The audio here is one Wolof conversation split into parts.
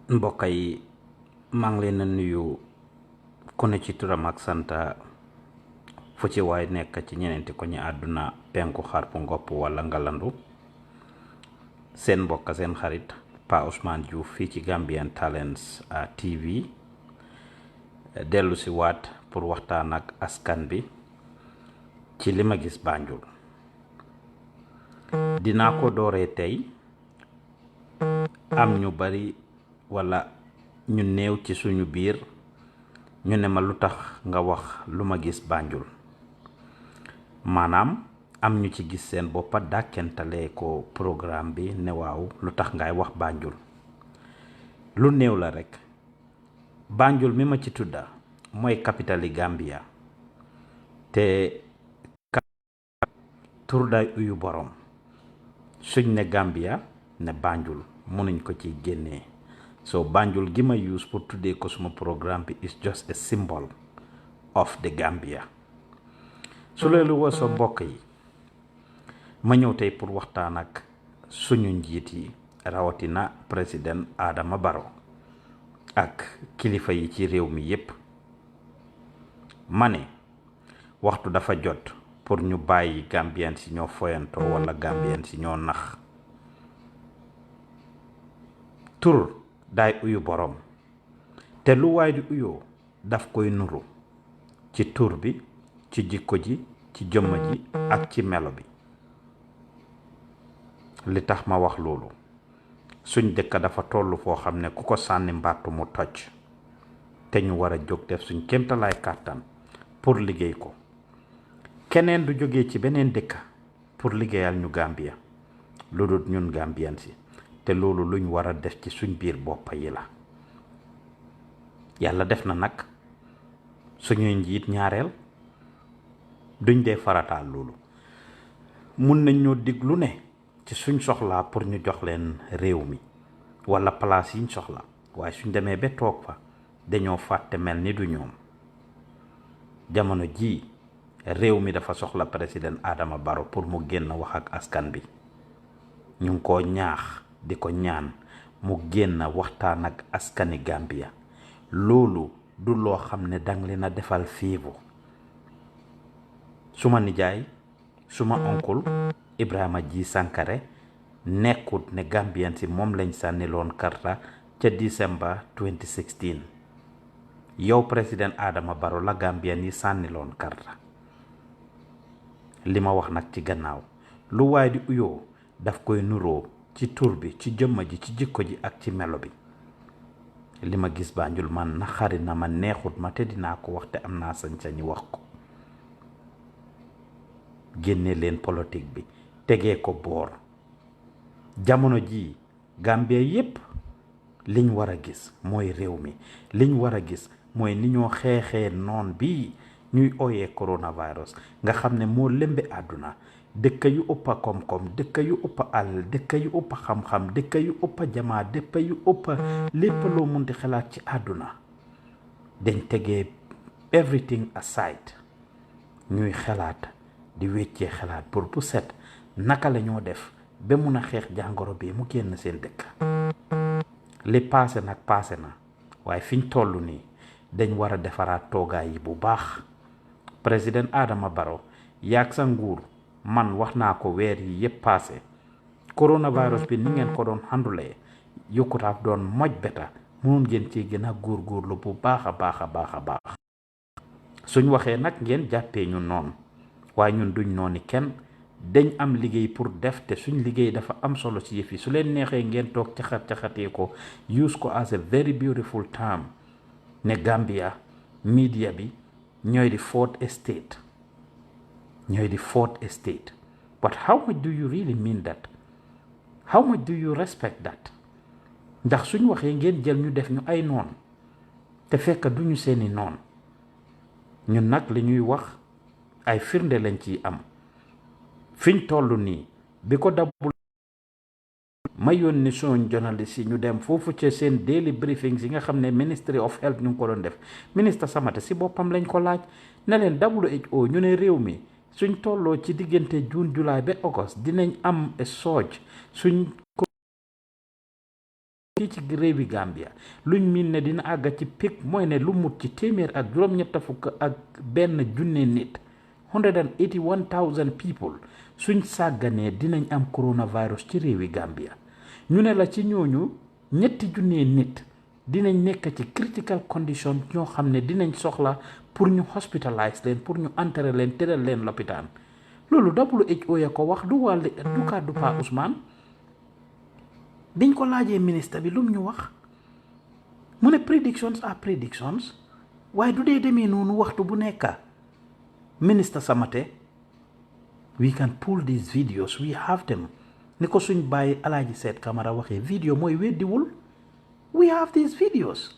mbokk yi maa ngi leen a nuyu ku ne ci turam ak santa fu ci waay nekk ci ñeneenti ko ñi àdduna penku xarpu ngopp wala ngalandu seen mbokk seen xarit Pa Ousmane Diouf fii ci Gambian Talents TV dellu si waat pour waxtaan ak askan bi ci li ma gis Banjul dinaa ko dooree tey am ñu bari wala ñu néew ci suñu biir ñu ne ma lu tax nga wax lu ma gis Banjul maanaam am ñu ci gis seen boppa dàkkentalee ko programme bi ne waaw lu tax ngay wax Banjul lu néew la rekk Banjul mi ma ci tudda mooy capitali Gambia te tur day uyu borom suñ ne Gambia ne Banjul mënuñ ko ci génnee so Banjul gi ma use pour tuddee ko suma programme bi is just a symbol of the Gambia su loolu weesoo mbokk yi ma ñëw tey pour waxtaan ak suñu njiit yi rawatina président Adama Barrow ak kilifa yi ci réew mi yépp ma ne waxtu dafa jot pour ñu bàyyi Gambien si ñoo foyantoo wala Gambien si ñoo nax tur daay uyu borom te lu waay di uyoo daf koy nuru ci tur bi ci jikko ji ci jëmm ji ak ci melo bi li tax ma wax loolu suñ dëkk dafa tollu foo xam ne ku ko sànni mbàttu mu toj te ñu war a jóg def suñ kéemtalaay kàttan pour liggéey ko keneen du jógee ci beneen dëkk pour liggéeyal ñu Gambia lu dul ñun Gambien si te loolu luñ war a def ci suñ biir boppa yi la yàlla def na nag suñuy njiit ñaareel duñ dee farataal loolu mun nañ ñoo diglu ne ci suñ soxlaa pour ñu jox leen réew mi wala place yiñ soxla waaye suñ demee ba toog fa dañoo fàtte mel ni du ñoom jamono jii réew mi dafa soxla président Adama Barrow pour mu génn wax ak askan bi ñu ngi ko ñaax di ko ñaan mu génn waxtaan ak askani Gambia loolu du loo xam ne dang leen a defal fiivu suma nijaay suma oncle Ibrahima G Sankare nekkut ne Gambien si moom lañ sànniloon karta ca December 2016 yow président Adama Barrow la Gambien yi sànniloon karta li ma wax nag ci gannaaw lu waay di uyoo daf koy nuroo ci tur bi ci jëmma ji ci jikko ji ak ci melo bi li ma gis Banjul man naxari na ma neexut ma te dinaa ko wax te am naa sañ-sañi wax ko génne leen politique bi tegee ko boor jamono ji Gambia yépp liñ war a gis mooy réew mi liñ war a gis mooy ni ñoo xeexee noon bii ñuy ooyee coronavirus nga xam ne moo lëmbe àdduna dëkk yu ëppa koom-koom dëkk yu ëppa àll dëkk yu ëppa xam-xam dëkk yu ëppa jamaa dëkk yu ëppa lépp loo munti xalaat ci àdduna dañ tegee everything aside ñuy xalaat di weccee xalaat pour bu set naka la ñoo def ba mun a xeex jàngoro bi mu génn seen dëkk li paase nag paase na waaye fiñ toll nii dañ war a defaraat toogaay yi bu baax président Adama Barrow yaag sa nguur man wax naa ko weer yi yépp paase coronavirus bi ni ngeen ko doon handule yokkutaaf doon moj beta mënoon ngeen ci gën a góorgóorlu bu baax a baax a baax a baax suñ waxee nag ngeen jàppee ñu noonu waaye ñun duñ nooni kenn dañ am liggéey pour def te suñ liggéey dafa am solo ci yëf yi su leen neexee ngeen toog caxatee ko use ko as a very beautiful term ne Gambia media bi ñooy di fourth estate but how much do you really mean that how much do you respect that ndax suñ waxee ngeen jël ñu def ñu ay noon te fekk duñu seeni noon ñun nag li ñuy wax ay firnde lañ ciy am fiñ toll nii bi ko dabul ma yónni suñ journaliste yi ñu dem foofu ca seen daily briefings yi nga xam ne Ministry of Health ñu ngi ko doon def ministre Samata si boppam lañ ko laaj ne leen WHO ñu ne réew mi suñ tolloo ci diggante June July ba August dinañ am surge suñ fii ci réewi Gambia luñ miin ne dina àgga ci pic mooy ne lu mut ci téeméer ak juróom-ñetta fukk ak benn junne nit 181,000 people suñ sàgganee dinañ am coronavirus ci réewi Gambia ñu ne la ci ñooñu ñetti junne nit dinañ nekk ci critical condition ñoo xam ne dinañ soxla pour ñu hospitalize leen pour ñu enterrer leen tëral leen lopitaan loolu WHO ya ko wax du wàlli du kàddu Pa Ousmane biñ ko laajee ministre bi lum ñu wax mu ne predictions are predictions waaye du dee demee noonu waxtu bu nekka ministre Samate we can pull these videos we have them ni ko suñ bàyyi Alaaji Seet Camara waxee video mooy weddiwul we have these videos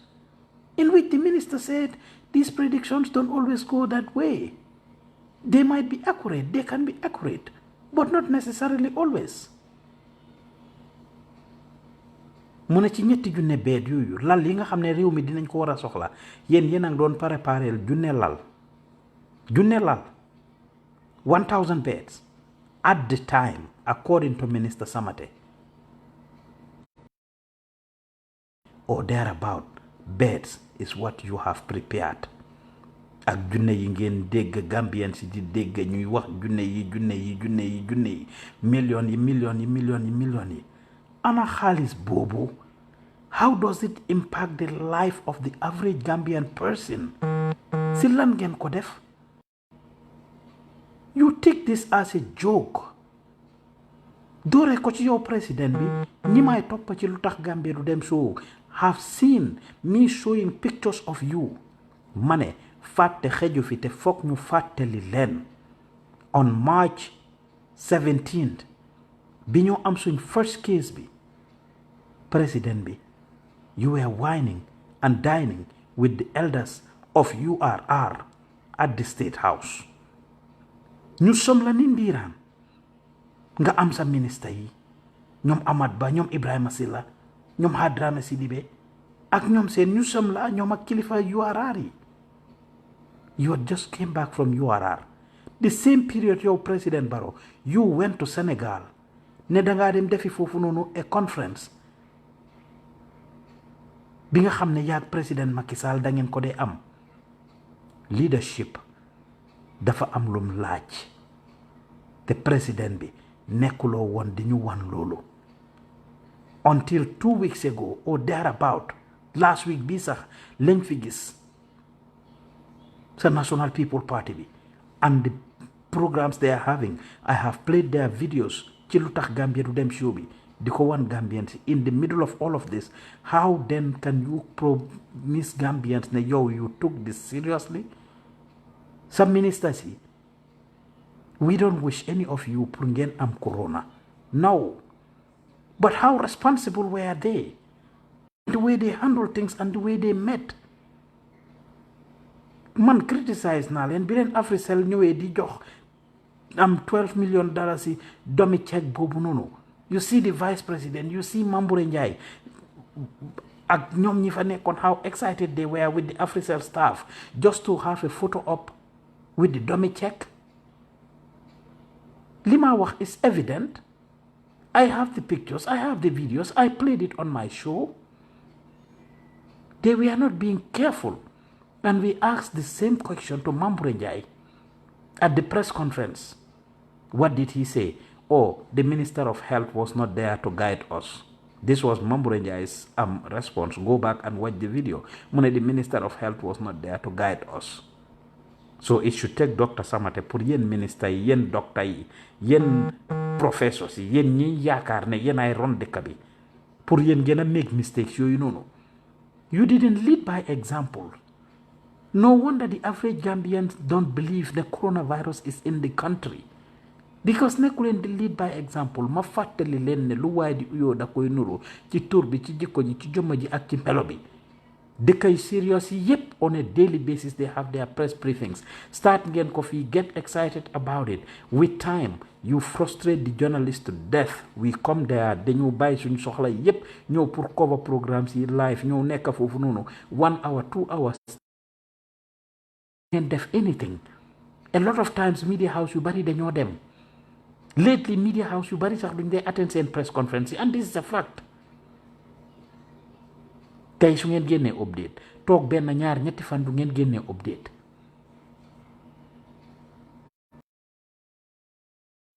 in which the minister said these predictions don't always go that way. They might be accurate, they can be accurate, but not necessarily always. mu ne ci ñetti junne beet yooyu lal yi nga xam ne réew mi dinañ ko war a soxla yéen a ngi doon préparel junne lal 1000 beds at the time according to Minister Samate or thereabout beds is what you have prepared. Ak junne yi ngeen dégg Gambien si di dégg ñuy wax junne yi millions yi ana xaalis boobu how does it impact the life of the average Gambian person si lan ngeen ko def you take this as a joke doore ko ci yow président bi ñi may topp ci lu tax Gambia du dem show have seen me showing pictures of you ma ne fàtte xeju fi te foog ñu fàttali leen on March 17th bi ñoo am suñ first case bi président bi you were wining and dining with the elders of URR at the State House ñu som la ni ndiiraan nga am sa ministre yi ñoom Amat Bah ñoom Ibrahima Silla ñoom Hadrame Sidibe ak ñoom seen ñu som la ñoom ak kilifa URR yi you just came back from URR the same period yow President Barrow you went to Senegal ne dangaa dem defi foofu noonu a conference bi nga xam ne yaag président Macky Sall da ngeen ko dee am leadership dafa am lum laaj te président bi nekkuloo woon di ñu wan loolu until 2 weeks ago or thereabout last week bii sax lañ fi gis sa National People Party bi and the programs they are having I have played their videos ci lu tax Gambia du dem show bi di ko wan Gambians in the middle of all of this how then can you promise Gambians ne yow you took this seriously some ministers yi we don't wish any of you pour ngeen am corona no but how responsible were they the way they handle things and the way they met man criticize naa leen bi leen Africell ñëwee di jox am $12 million yi domi check boobu noonu you see the vice president you see Mamboure Njie ak ñoom ñi fa nekkoon how excited they were with the Africell staff just to have a photo up with the dummy check li ma wax is evident I have the pictures I have the videos I played it on my show they were not being careful and we asked the same question to Mamboure Njie at the press conference what did he say oh the Minister of Health was not there to guide us this was Mamboure Njie's response go back and watch the video mu ne the Minister of Health was not there to guide us so it should take Dr. Samate pour yéen ministre yi yéen docteur yi yéen professors yi yéen ñi yaakaar ne yéen ay ron dëkk bi pour yéen ngeen a make mistakes yooyu noonu you didn't lead by example no wonder the average Gambians don't believe the coronavirus is in the country because nekku leen di lead by example ma fàttali leen ne lu waay di uyoo da koy nuru ci tur bi ci jikko ji ci jëmm ji ak ci melo bi dëkk yi serious yi yépp on a daily basis they have their press briefings start ngeen ko fii get excited about it with time you frustrate the journalist to death we come there dañu bàyyi suñu soxla yépp ñëw pour cover programmes yi live ñëw nekk foofu noonu 1 hour 2 hours can't def anything a lot of times media house yu bari dañoo dem lately media house yu bari sax duñ dee attend seen press conference and this is a fact tey su ngeen génnee update toog benn ñaar ñetti fan du ngeen génnee update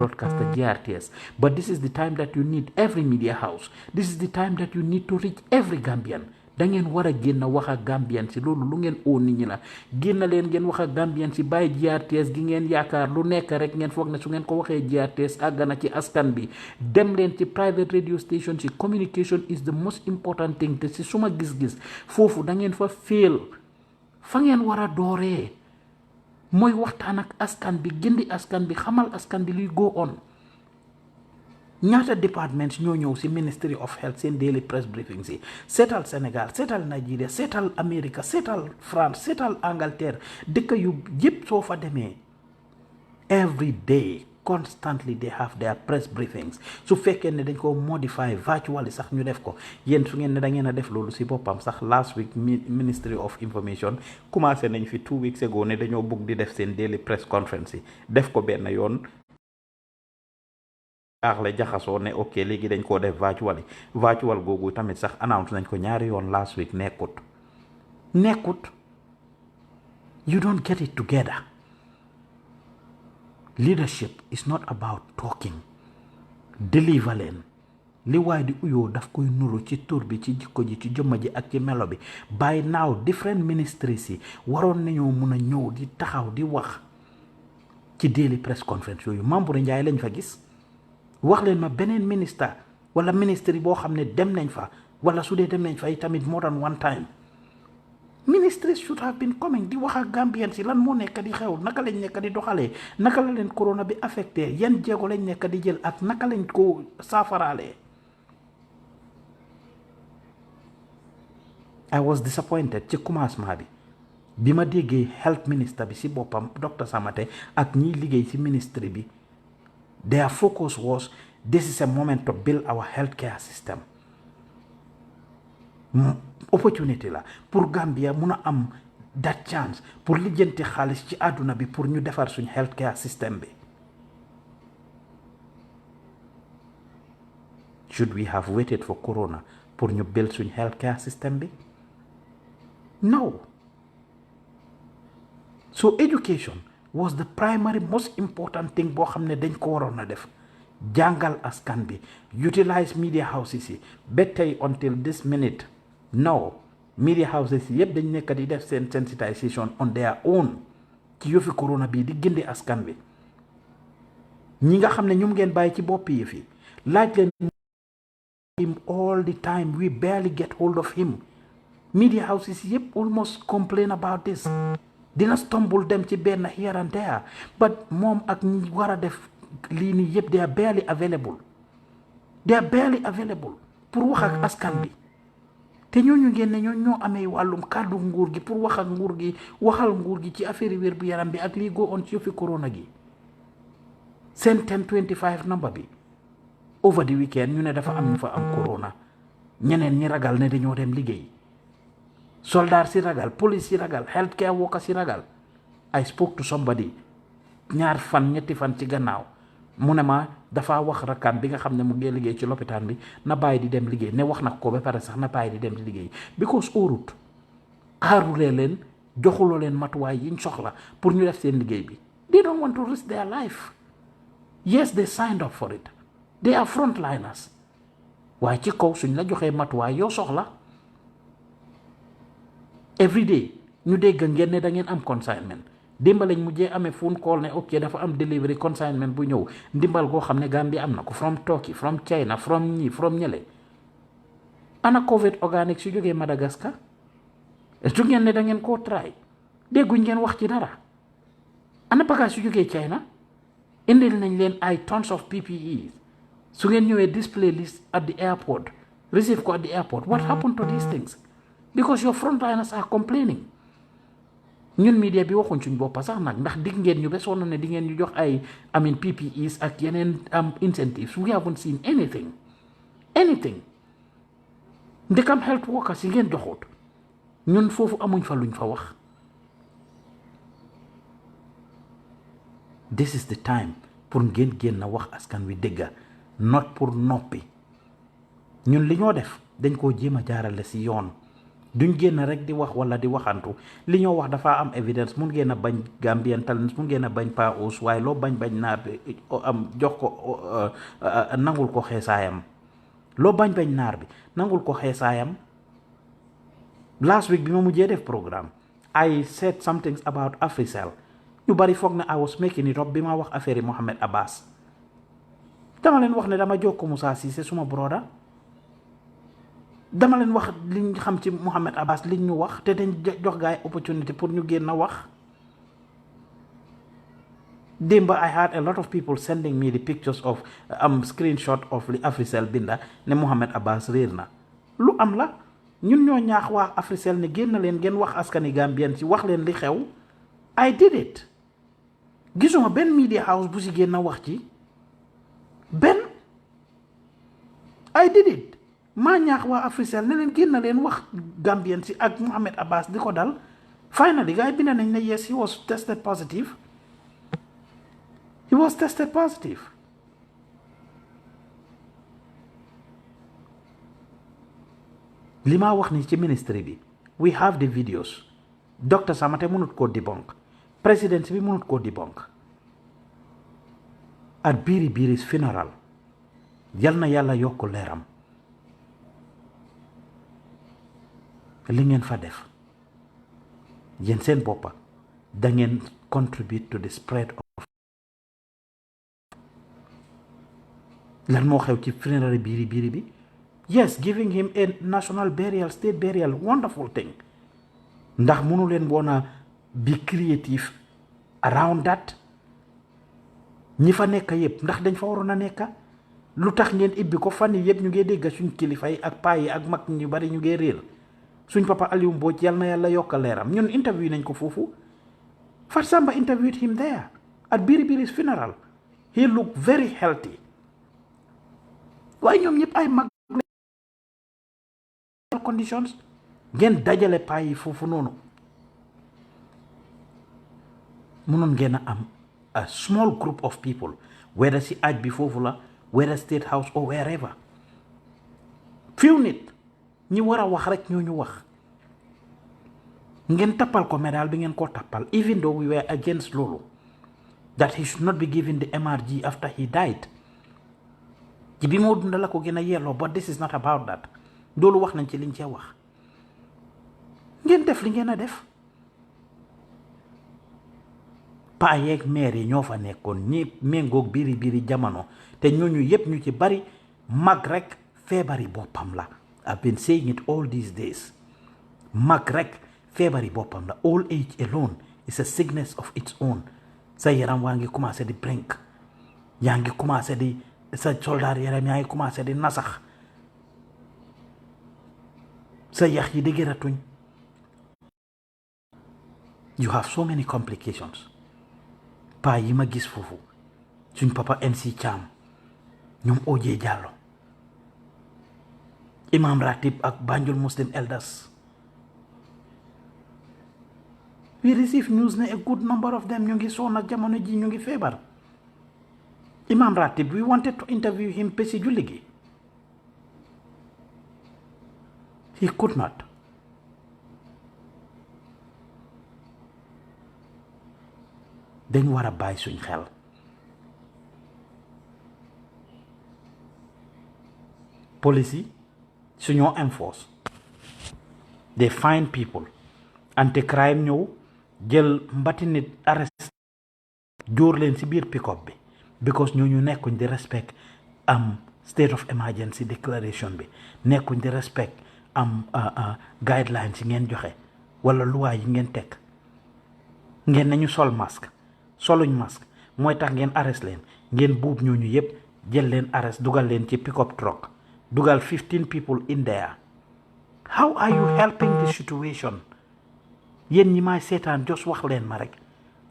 broadcaster GRTS. But this is the time that you need every media house. This is the time that you need to reach every Gambian. da ngeen war a génn wax ak Gambian si loolu lu ngeen oo nit ñi la génn leen ngeen wax ak Gambian si bàyyi GRTS gi ngeen yaakaar lu nekk rek ngeen foog ne su ngeen ko waxee GRTS àgg na ci askan bi dem leen ci private radio station si communication is the most important thing te si suma gis-gis foofu da ngeen fa fail fa ngeen war a dooree mooy waxtaan ak askan bi gindi askan bi xamal askan bi luy go on ñaata departments ñoo ñëw si Ministry of Health seen daily press briefings yi seetal Sénégal seetal Nigeria seetal America seetal France seetal Angleterre dëkk yu yëpp soo fa demee every day constantly they have their press briefings su fekkee ne dañ ko modify virtually sax ñu def ko yéen su ngeen ne da ngeen a def loolu si boppam sax last week Ministry of Information commencé nañ fi 2 weeks ago ne dañoo bugg di def seen daily press conference yi def ko benn yoon la jaxasoo ne ok léegi dañ koo def virtual googu tamit sax announce nañ ko ñaari yoon last week nekkut you don't get it together. Leadership is not about talking. Deliver leen li waay di uyoo daf koy nuru ci tur bi ci jikko ji ci jëmma ji ak ci melo bi by now different ministries yi waroon nañoo mun a ñëw di taxaw di wax ci daily press conference yooyu Mamboure Njie lañ fa gis wax leen ma beneen ministre wala ministre boo xam ne dem nañ fa wala su dee dem nañ fa tamit more than one time ministries should have been coming di wax ak Gambian si lan moo nekk di xew naka lañ nekk di doxalee naka la leen corona bi affecté yan jéego lañ nekk di jël ak naka lañ ko saafaraalee. I was disappointed ci commencement bi ma déggee health minister bi si boppam Dr. Samate ak ñiy liggéey si ministry bi their focus was this is a moment to build our healthcare system. Opportunity la pour Gambia mun a am that chance pour lijjanti xaalis ci àdduna bi pour ñu defar suñ healthcare system bi. Should we have waited for corona pour ñu build suñ healthcare system bi? No. So education was the primary most important thing boo xam ne dañ ko waroon a def jàngal askan bi utilize media houses yi ba tey until this minute. No, media houses yëpp dañ nekk di def seen sensitization on their own ci yëfi corona bii di gindi askan bi ñi nga xam ne ñoom ngeen bàyyi ci bopp yi fi laaj leen him all the time we barely get hold of him media houses yëpp almost complain about this dina stumble dem ci benn here and there but moom ak ñi war a def lii nii yëpp they are barely available pour wax ak askan bi te ñooñu ngeen ne ñoo amee wàllum kàddu nguur gi pour wax ak nguur gi waxal nguur gi ci affaire wér bu yaram bi ak lii go on ci yëfi corona gi seen 1025 number bi over the weekend ñu ne dafa am ñu fa am corona ñeneen ñi ragal ne dañoo dem liggéey soldat si ragal police si ragal healthcare worker si ragal I spoke to somebody ñetti fan ci gannaaw mu ne ma dafa wax rakkaan bi nga xam ne mu ngi liggéey ci lopitaan bi na bàyyi di dem liggéey ne wax na ko ba pare sax na bàyyi di dem di liggéey because óorut xaarulee leen joxuloo leen matuwaay yiñ soxla pour ñu def seen liggéey bi they don't want to risk their life yes they signed up for it they are frontliners waaye ci kaw suñ la joxee matuwaay yoo soxla every day ñu dégg ngeen ne da ngeen am consignment démba lañ mujjee amee phone call ne ok dafa am delivery consignment bu ñëw ndimbal goo xam ne Gambie am na ko from Turkey from China from ñële ana COVID organique su jógee Madagascar su ngeen ne da ngeen koo try dégguñ ngeen wax ci dara ana bagage su jógee China indil nañ leen ay tons of PPE su ngeen ñëwee display list at the airport receive ko at the airport what happened to these things because your frontliners are complaining ñun media bi waxuñ suñ boppa sax nag ndax dig ngeen ñu ba sonn ne di ngeen ñu jox ay PPEs ak yeneen incentives we haven't seen anything ndekam health workers yi ngeen joxut ñun foofu amuñ fa luñ fa wax. This is the time pour ngeen génn wax askan wi dëgga not pour noppi ñun li ñoo def dañ koo jéem a jaarale si yoon duñ génn rek di wax wala di waxantu li ñoo wax dafa am evidence mun ngeen a bañ Gambian Talents mun ngeen a bañ Pa Ous waaye loo bañ naar bi am jox ko nangul ko xeesaayam loo bañ naar bi nangul ko xeesaayam last week bi ma mujjee def programme I said some things about Africell ñu bari foog ne I was making it up bi ma wax affaire yi Mohamed Abbas dama leen wax ne dama jokko Moussa Cissé suma broda dama leen wax liñ xam ci Mohamed Abbas liñ ñu wax te dañ jox gaay opportunity pour ñu génn wax démba I had a lot of people sending me the pictures of screenshot of li Africell binda ne Mohamed Abbas réer na lu am la ñun ñoo ñaax waa Africell ne génn leen ngeen wax askani Gambien ci wax leen li xew I did it gisuma benn media house bu si génn wax ci benn I did it maa ñaax waa Africell ne leen génn leen wax Gambien si ak Mohamed Abbas di ko dal finally gars yi bind nañ ne yes he was tested positive li ma wax ni ci ministry bi we have the videos docteur Samate mënut koo debunk président bi mënut koo debunk at biiri's funeral yal na yàlla yokk leeram li ngeen fa def yéen seen boppa da ngeen contribute to the spread of lan moo xew ci funeral biiri bi yes giving him a national burial state burial wonderful thing ndax mënu leen woon a be creative around that ñi fa nekk yëpp ndax dañ fa waroon a nekk lu tax ngeen ibbi ko fan yi yëpp ñu ngi dégg suñ kilifa yi ak paa yi ak mag ñu bari ñu ngi réer suñ papa Aliou Mbodj yal na yàlla yokk leeram ñun interview nañ ko foofu Fat Samba interviewed him there at Biri's funeral he looked very healthy waaye ñoom ñëpp ay mag conditions ngeen dajale paa yi foofu noonu mënoon ngeen a am a small group of people whether si aj bi foofu la whether state house or wherever few nit ñi war a wax rek ñoo ñu wax ngeen tappal ko médaille bi ngeen ko tappal even though we were against loolu that he should not be given the MRG after he died ci bi moo dunda la ko gën a yelloo but this is not about that loolu wax nañ ci liñ cee wax ngeen def li ngeen a def paa yeeg maire yi ñoo fa nekkoon ñi méngoog biiri jamono te ñooñu yépp ñu ci bari mag rek feebari boppam la I've been saying it all these days mag rek feebari boppam la old age alone is a sickness of its own sa yaram waa ngi commencé di brink yaa ngi commencé di sa soldaar yaram yaa ngi commencé di nasax sa yax yi dëgëratuñ you have so many complications paa yi ma gis foofu suñ papa MC Cham ñoom OJ Jallow Imam Ratib ak Banjul Muslim Elders we receive news ne a good number of them ñu ngi sonn ak jamono ji ñu ngi feebar Imam Ratib we wanted to interview him pesi julli gi he could not dañ war a bàyyi suñ xel police yi suñoo enforce they find people anti crime ñëw jël mbati nit arrest jóor leen ci biir pick-up bi because ñooñu nekkuñ di respect state of emergency declaration bi nekkuñ di respect guidelines yi ngeen joxe wala loi yi ngeen teg ngeen nañu sol masque soluñ masque mooy tax ngeen arrest leen ngeen buub ñooñu yépp jël leen arrest dugal leen ci pick-up truck dugal 15 people in there how are you helping the situation yéen ñi may seetaan jos wax leen ma rek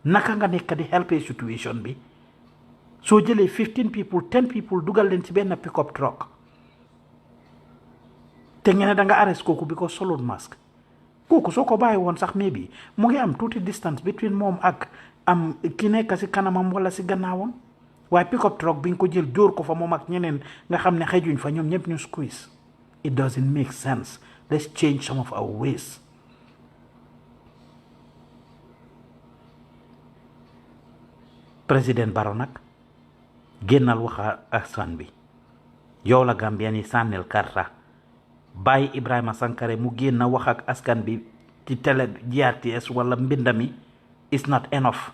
naka nga nekk di helpee situation bi soo jëlee 15 people 10 people dugal leen ci benn pick-up truck te ngeen da nga arrest kooku because solul masque kooku soo ko bàyyi woon sax maybe mu ngi am tuuti distance between moom ak ki nekk si kanamam wala si gannaawam waaye pick-up truck bi nga ko jël jóor ko fa moom ak ñeneen nga xam ne xejuñ fa ñoom ñëpp ñu squeeze it doesn't make sense let's change some of our ways. Président Barrow nag génnal waxa askan bi yow la Gambien yi sànnil karta bàyyi Ibrahima Sankare mu génn wax ak askan bi ci télé GRTS wala mbindami it's not enough.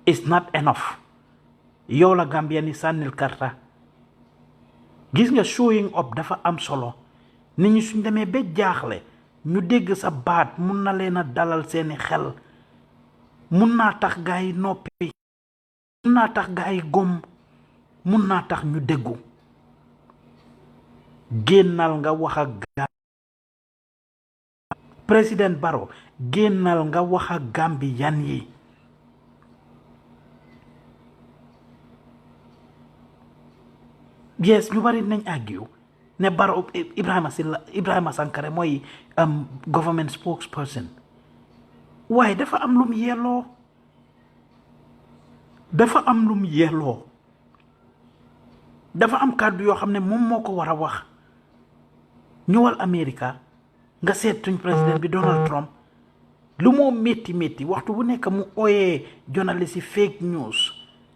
It's not enough. yow la Gambien yi sànnil karta gis nga showing up dafa am solo nit ñi suñ demee ba jaaxle ñu dégg sa baat mun na leen a dalal seeni xel mun naa tax gaa yi noppi mun naa tax gaa yi gom mun naa tax ñu déggu génnal nga wax ak gaa président Barrow génnal nga wax ak Gambian yi yes ñu bari nañ argue ne Barrow Ibrahima Sankare mooy government spokesperson waaye dafa am lum yelloo dafa am kàddu yoo xam ne moom moo ko war a wax ñëwal America nga seet suñ président bi Donald Trump lu moo métti waxtu bu nekk mu ooyee journaliste yi fake news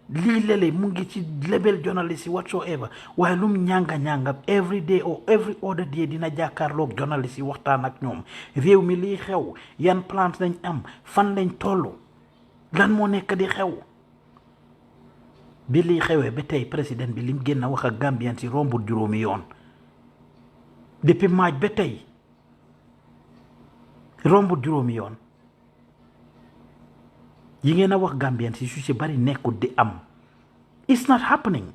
lii lele mu ngi ci label journaliste yi whatsoever waaye lum ñanga every day or every other day dina jàkkaarloog journaliste yi waxtaan ak ñoom réew mi lii xew yan plans lañ am fan lañ toll lan moo nekk di xew bi lii xewee ba tey président bi lim génn wax ak Gambien si rombul juróomi yoon depuis maaj ba tey rombul juróomi yoon yi ngeen a wax Gambien si su si bari nekkul di am it's not happening.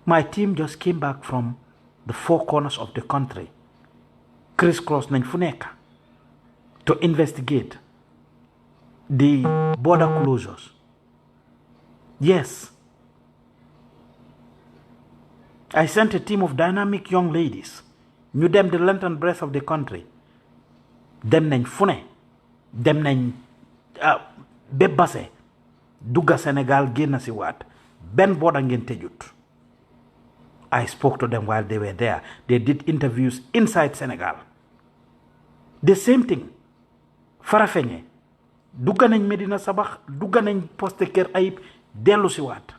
My team just came back from the four corners of the country crisscross nañ fu nekk to investigate the border closures. Yes, I sent a team of dynamic young ladies ñu dem the length and breadth of the country dem nañ fu ne dem nañ ba Basse dugga Sénégal génn si waat benn border ngeen tëjut. I spoke to them while they were there. They did interviews inside Senegal. The same thing Farafenni dugga nañ Medina Sabax dugga nañ Poste Kër Ayib dellu si waat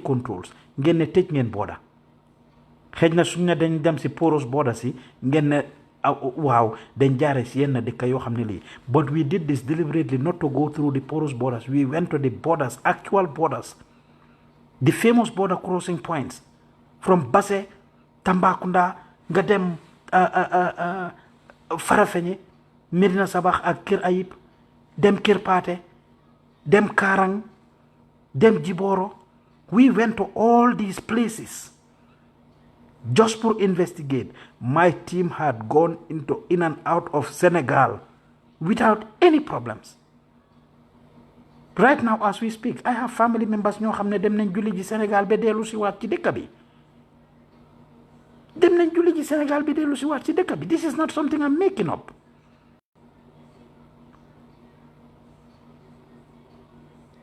controls ngeen ne tëj ngeen border xëj na suñ ne dañ dem si porous border si ngeen ne waaw dañ jaare si yenn dëkk yoo xam ne lii but we did this deliberately not to go through the porous borders. We went to the borders, actual borders, the famous border crossing points from Basse, Tambacounda nga dem Farafenni, Medina Sabax ak Kër Ayib, dem Kër Paate, dem Karang, dem Jiboro. We went to all these places just to investigate. My team had gone in and out of Senegal without any problems. Right now as we speak, I have family members ñoo xam ne dem nañ julli ji Sénégal ba dellu si waat ci dëkk bi. Dem nañ julli ji Sénégal ba dellu si waat ci dëkk bi. This is not something I'm making up.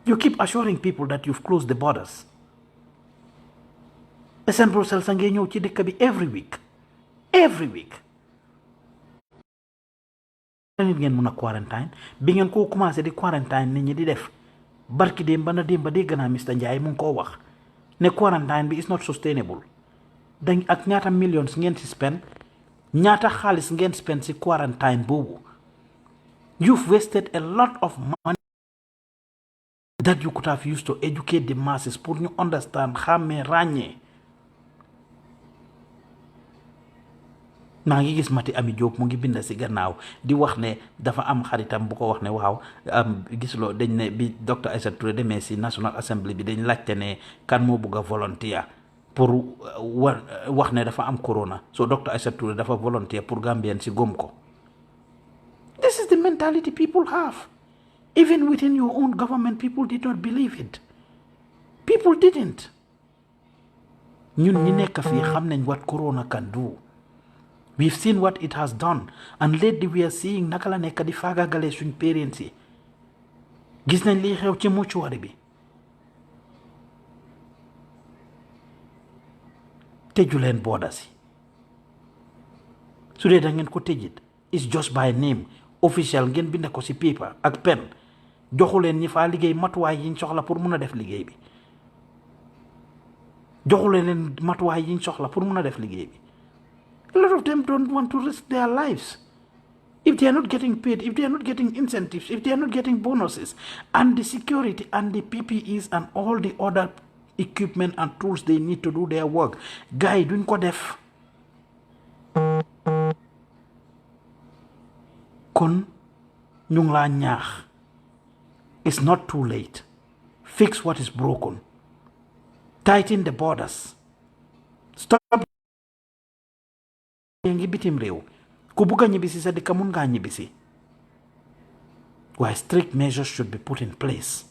You keep assuring people that you've closed the borders. SN Brussels a ngee ñëw ci dëkk bi every week. nit ngeen mun a quarantine bi ngeen koo commencé di quarantine nit ñi di def barki démb ba dégg naa Mr Njie mu ngi koo wax ne quarantine bi is not sustainable. dañ ak ñaata millions ngeen si spend ñaata xaalis ngeen spend si quarantine boobu. You've wasted a lot of money that you could have used to educate the masses pour ñu understand xàmmee ràññee. maa ngi gis Mati Ami Diop mu ngi bind si gannaaw di wax ne dafa am xaritam bu ko wax ne waaw gisuloo dañ ne bi docteur Aïssa Touré demee si National Assembly bi dañ laajte ne kan moo bugg a volontaire pour wax ne dafa am corona so docteur Aïssa Touré dafa volontaire pour Gambien si gom ko. This is the mentality people have. Even within your own government, people did not believe it. People didn't. ñun ñi nekk fii xam nañ what corona can do. We've seen what it has done. And lately we are seeing naka la nekk di faagagale suñ parents yi. Gis nañ lii xew ci mortuary bi. Tëju leen borders yi. su dee da ngeen ko tëjit it's just by name official ngeen bind ko ci paper ak pen joxu leen ñi faa liggéey matuwaay yiñ soxla pour mun a def liggéey bi joxu leen matuwaay yiñ soxla pour mun a def liggéey bi a lot of them don't want to risk their lives if they are not getting paid, if they are not getting incentives, if they are not getting bonuses, and the security and the PPEs and all the other equipment and tools they need to do their work, guy duñ ko def. Kon ñu ngi laa ñaax, it's not too late. Fix what is broken. Tighten the borders. Stop ngi bitim réew. Ku bugg a ñibbisi sa dëkk mun ngaa ñibbisi. Why strict measures should be put in place.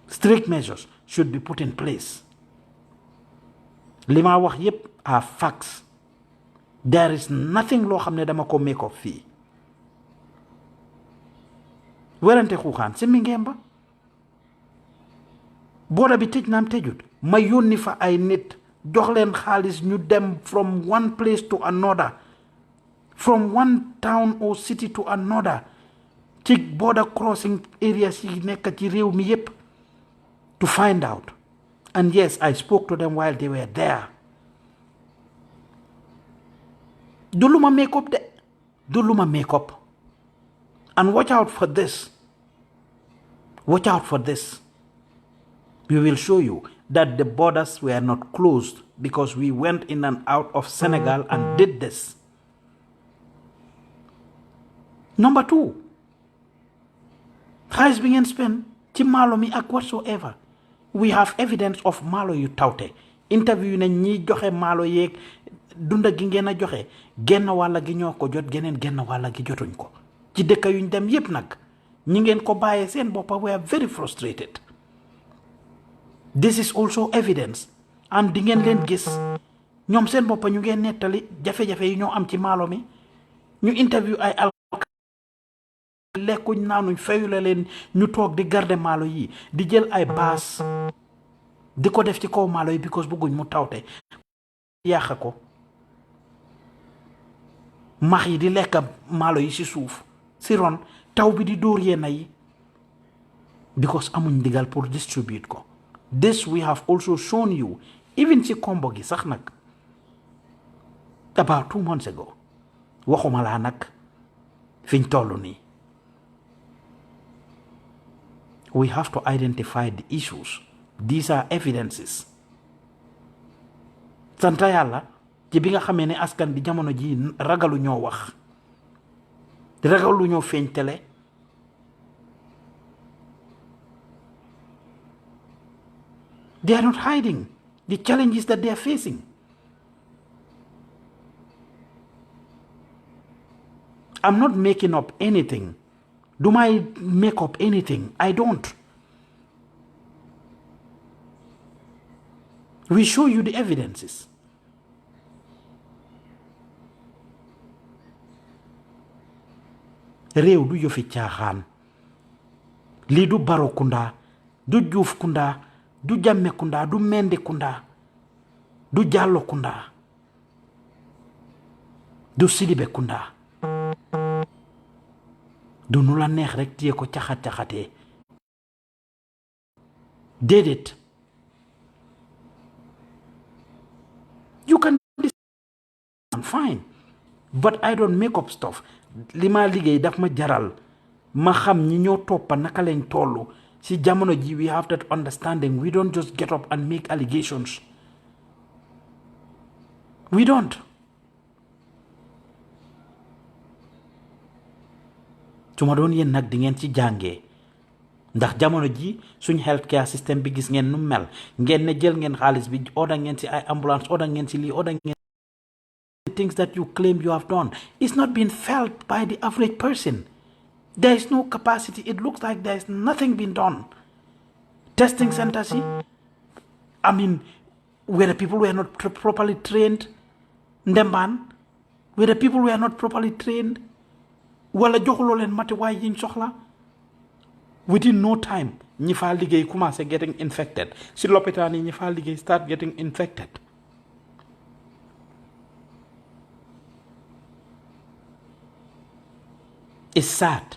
Strict measures should be put in place. Li ma wax yépp are facts. There is nothing loo xam ne dama ko make up fii. Werante xuuxaan si mi ngemba. Booda bi tëj naam tëjut. Ma yónni fa ay nit. Jox leen xaalis ñu dem from one place to another, from one town or city to another, ci border crossing areas yi nekk ci réew mi yépp, to find out. And yes, I spoke to them while they were there. Du lu ma make up de, du lu ma make up. And watch out for this. Watch out for this. We will show you that the borders were not closed because we went in and out of Senegal and did this. Number 2, xaalis bi ngeen spend ci maalo mi ak whatsoever. We have evidence of maalo yu tawte. Interview nañ ñi joxe maalo yeeg dunda gi ngeen a joxe genn wàlla gi ñoo ko jot geneen genn wàlla gi jotuñ ko. Ci dëkk yuñ dem yépp nag ñi ngeen ko bàyyee seen boppa we are very frustrated. This is also evidence. And di ngeen leen gis ñoom seen boppa ñu ngeen nettali jafe-jafe yi ñoo am ci maalo mi. Ñu interview ay lekkuñ naanuñ fayula leen ñu toog di garder maalo yi di jël ay baas di ko def ci kaw maalo yi because bëgguñ mu tawte yàq ko max yi di lekk maalo yi ci suuf ci ron taw bi di dóor yenn yi because amuñ ndigal pour distribute ko. This we have also shown you even ci kombo gi sax nag about 2 months ago waxuma laa nag fiñ tollu nii. We have to identify the issues. These are evidences. Santa yàlla ci bi nga xamee ne askan bi jamono ji ragalu ñoo wax ragalu ñoo feeñ tele they are not hiding the challenges that they are facing. I'm not making up anything. Do I make up anything? I don't. We show you the evidences. Réew du yëfi caaxaan lii du Baro Kunda du Juuf Kunda du Jammeh Kunda du Mende Kunda du Jallow Kunda du Sidibé Kunda du nu la neex rek téye ko caxat-caxatee déedéet you can I'm fine but I don't make up stuff. Li ma liggéey daf ma jaral ma xam ñi ñoo toppa naka lañ tollu ci jamono ji. We have that understanding. We don't just get up and make allegations. We don't. su ma doon yéen nag di ngeen ci jàngee ndax jamono ji suñ healthcare system bi gis ngeen nu mel ngeen ne jël ngeen xaalis bi order ngeen ci ay ambulance order ngeen ci lii order ngeen the things that you claim you have done is not being felt by the average person. There is no capacity. It looks like there is nothing being done. Testing centers, I mean, where the people were not properly trained, Ndemban, where the people were not properly trained, wala joxuloo leen matuwaay yiñ soxla. Within no time ñi faa liggéey commencé getting infected si lopitaan yi ñi faa liggéey start getting infected. It's sad.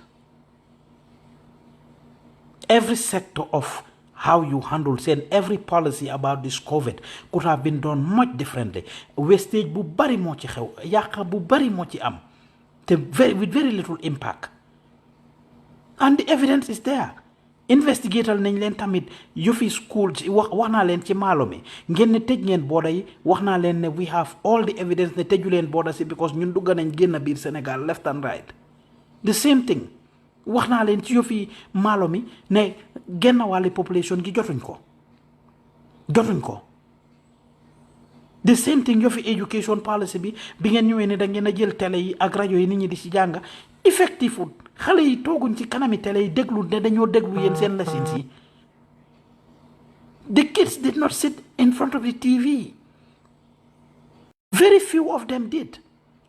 Every sector of how you handle saying every policy about this COVID could have been done much differently. Wastage bu bari mo ci xew, yàqa bu bari mo ci am, with very little impact. And the evidence is there. Investigator nañ leen tamit yëfi school ci wax naa leen ci maalo mi ngeen ne tëj ngeen booda yi wax naa leen ne we have all the evidence ne tëju leen booda si because ñun dugg nañ génn biir Sénégal left and right. The same thing wax naa leen ci yëfi maalo mi ne genn wàlli population gi jotuñ ko. The same thing yëfi education policy bi ngeen ñëwee ne da ngeen a jël télé yi ak rajo yi nit ñi di ci jàng effective wut xale yi tooguñ ci kanami télé yi déglu ne dañoo déglu yéen seen lessons yi. The kids did not sit in front of the TV. Very few of them did.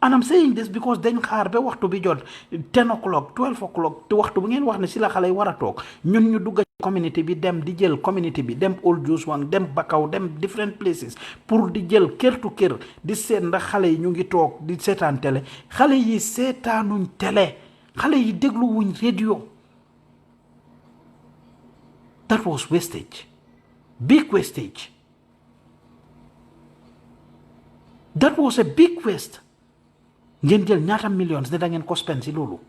And I'm saying this because dañ xaar ba waxtu bi jot 10 o'clock 12 o'clock te waxtu bu ngeen wax ne si la xale yi war a toog ñun ñu dugg ci community bi dem di jël community bi dem Old Jooswang dem Bakaw dem different places pour di jël kër to kër di seet ndax xale yi ñu ngi toog di seetaan télé xale yi seetaanuñ télé xale yi déglu wuñ radio. That was wastage. Big wastage. That was a big waste. ngeen jël ñaata millions ne da ngeen ko spend si loolu.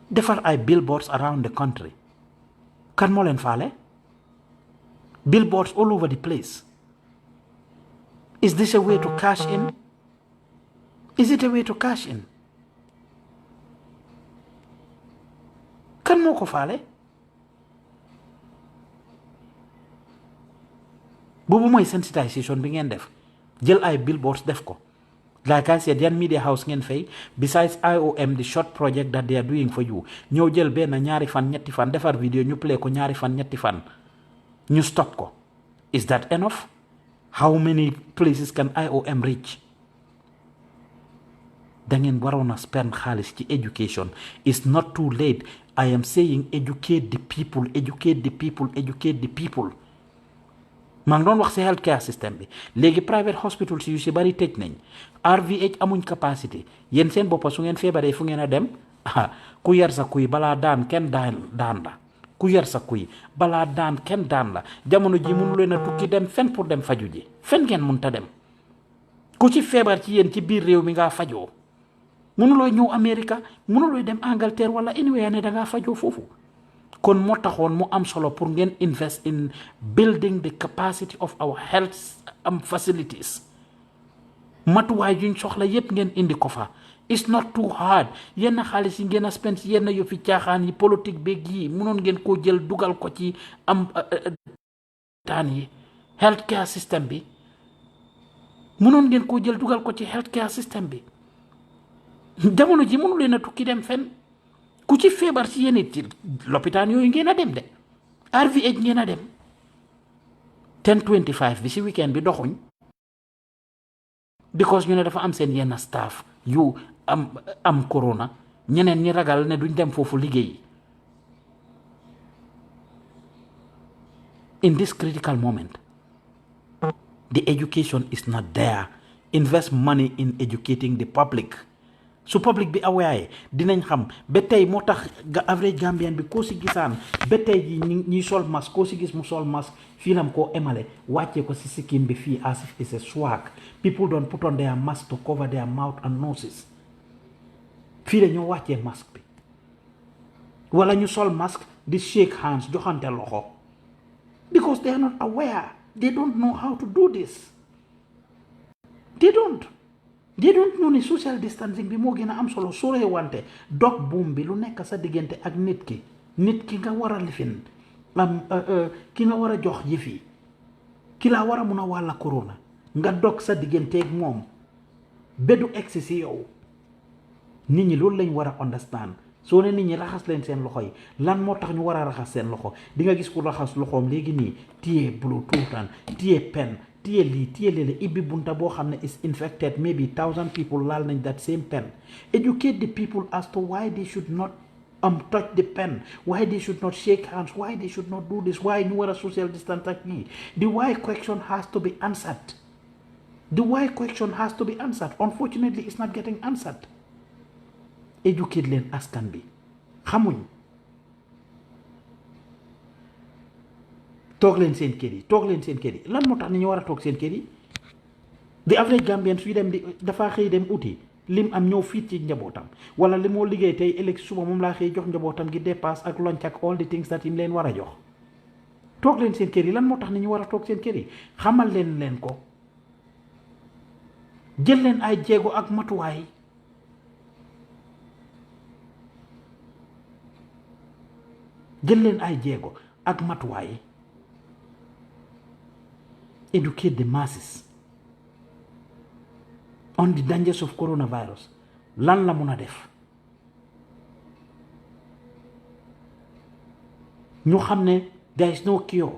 defar ay billboards around the country. kan moo leen faale? Billboards all over the place. Is this a way to cash in? Is it a way to cash in? kan moo ko faale? boobu mooy sensitization bi ngeen def. jël ay billboards def ko. Like I said, yan media house ngeen fay besides IOM the short project that they are doing for you ñëw jël benn ñaari fan ñetti fan defar vidéo ñu play ko ñaari fan ñetti fan ñu stop ko. Is that enough? How many places can IOM reach? da ngeen waroon a spend xaalis ci education. It's not too late. I am saying educate the people, educate the people, educate the people. maa ngi doon wax si health care system bi léegi private hospitals yu si bari tëj nañ RVH amuñ capacité yéen seen boppa su ngeen feebaree fu ngeen a dem ku yar sa kuy balaa daan kenn daan la ku yar sa kuy balaa daan kenn daan la jamono ji mënu leen a tukki dem fen pour dem faju ji fen ngeen mun ta dem ku ci feebar ci yéen ci biir réew mi ngaa fajoo mënuloo ñëw America mënuloo dem Angleterre wala anywhere ne dangaa fajoo foofu. kon moo taxoon mu am solo pour ngeen invest in building the capacity of our health facilities matuwaay yuñ soxla yépp ngeen indi ko fa. It's not too hard yenn xaalis yi ngeen a spend yenn yu fi caaxaan yi politique beeg yi mënoon ngeen koo jël dugal ko ci taan yi health care system bi mënoon ngeen koo jël dugal ko ci health care system bi. jamono ji mënu leen a tukki dem fenn ku ci feebar ci yéen it ci lopitaan yooyu ngeen a dem de RVH ngeen a dem 10:25 bi si weekend bi doxuñ because ñu ne dafa am seen yenn staff yu am corona ñeneen ñi ragal ne duñ dem foofu liggéey. In this critical moment the education is not there. Invest money in educating the public. su public bi aware dinañ xam ba tey moo tax average Gambian bi koo si gisaan ba tey ji ñi sol masque koo si gis mu sol masque fii lam koo emale wàccee ko si sikkim bi fii as if it's a swag. People don't put on their mask to cover their mouth and noses. fii la ñoo wàccee masque bi wala ñu sol masque di shake hands joxante loxo because they are not aware. They don't know how to do this. They don't know ni social distancing bi moo gën a am solo sore wante dog buum bi lu nekk sa diggante ak nit ki nga war a lifin ki nga war a jox yëfi ki laa war a mun a wàlla corona nga dog sa digganteeg moom bedu egsi si yow. nit ñi loolu lañ war a understand. soo ne nit ñi raxas leen seen loxo yi lan moo tax ñu war a raxas seen loxo di nga gis ku raxas loxoom léegi nii téye bluetooth téye pen téye lii téye léeg ibbi bunta boo xam ne is infected maybe 1000 people laal nañ that same pen. Educate the people as to why they should not touch the pen, why they should not shake hands, why they should not do this, why ñu war a social distance ak nii the why question has to be answered. The why question has to be answered. Unfortunately, it's not getting answered. Educate leen askan bi xamuñ toog leen seen kër yi lan moo tax ni ñu war a toog seen kër yi the average Gambian suy dem di dafa xëy dem uti lim am ñëw fii ci njabootam wala li moo liggéey tey ëllëg suba moom laa xëy jox njabootam gi dépasse ak lunch ak all the things that yim leen war a jox toog leen seen kër yi lan moo tax ni ñu war a toog seen kër yi xamal leen ko jël leen ay jéego ak matuwaay educate the masses on the dangers of coronavirus lan la mun a def ñu xam ne there is no cure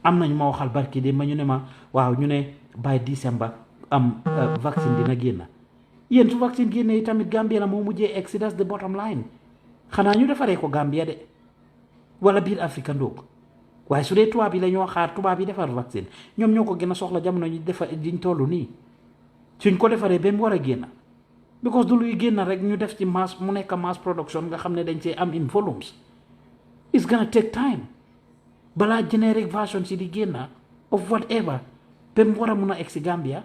am nañ ma waxal barki de ma ñu ne ma waaw ñu ne by December am vaccine dina génn yéen su vaccine génnee tamit Gambia la moo mujjee egg that's the bottom line xanaa ñu defaree ko Gambia de wala biir Afrique ndóog waaye su dee tubaab yi la ñoo xaar tubaab yi defar vaccine ñoom ñoo ko gën a soxla jamono ñu defar diñ toll nii suñ ko defaree ba mu war a génn because du luy génn rek ñu def ci mass mu nekk mass production nga xam ne dañ see am in volumes it's gonna take time balaa generic version si di génn of whatever ba mu war a mun a egg si Gambia.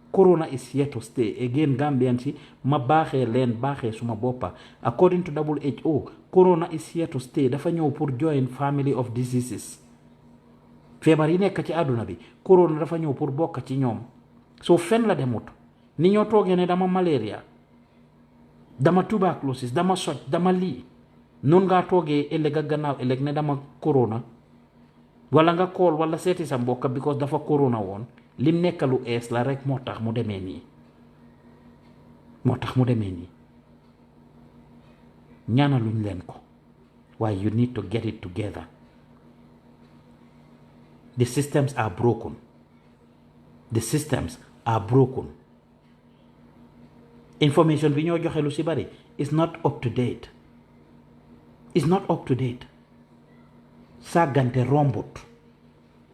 Corona is here to stay again. Gambian si ma baaxee leen baaxee suma boppa according to WHO Corona is here to stay dafa ñëw pour join family of diseases feebar yi nekk ci àdduna bi Corona dafa ñëw pour bokk ci ñoom soo fen la demut ni ñoo toogee ne dama malaria dama tuberculosis dama soj dama lii noonu ngaa toogee ëllëg ak gannaaw ëllëg ne dama Corona wala nga kool wala seeti sa mbokka because dafa Corona woon lim nekk lu ees la rek moo tax mu demee nii ñaanaluñ leen ko waaye you need to get it together. The systems are broken. Information bi ñoo joxe lu si bari is not up to date. Sàggante rombut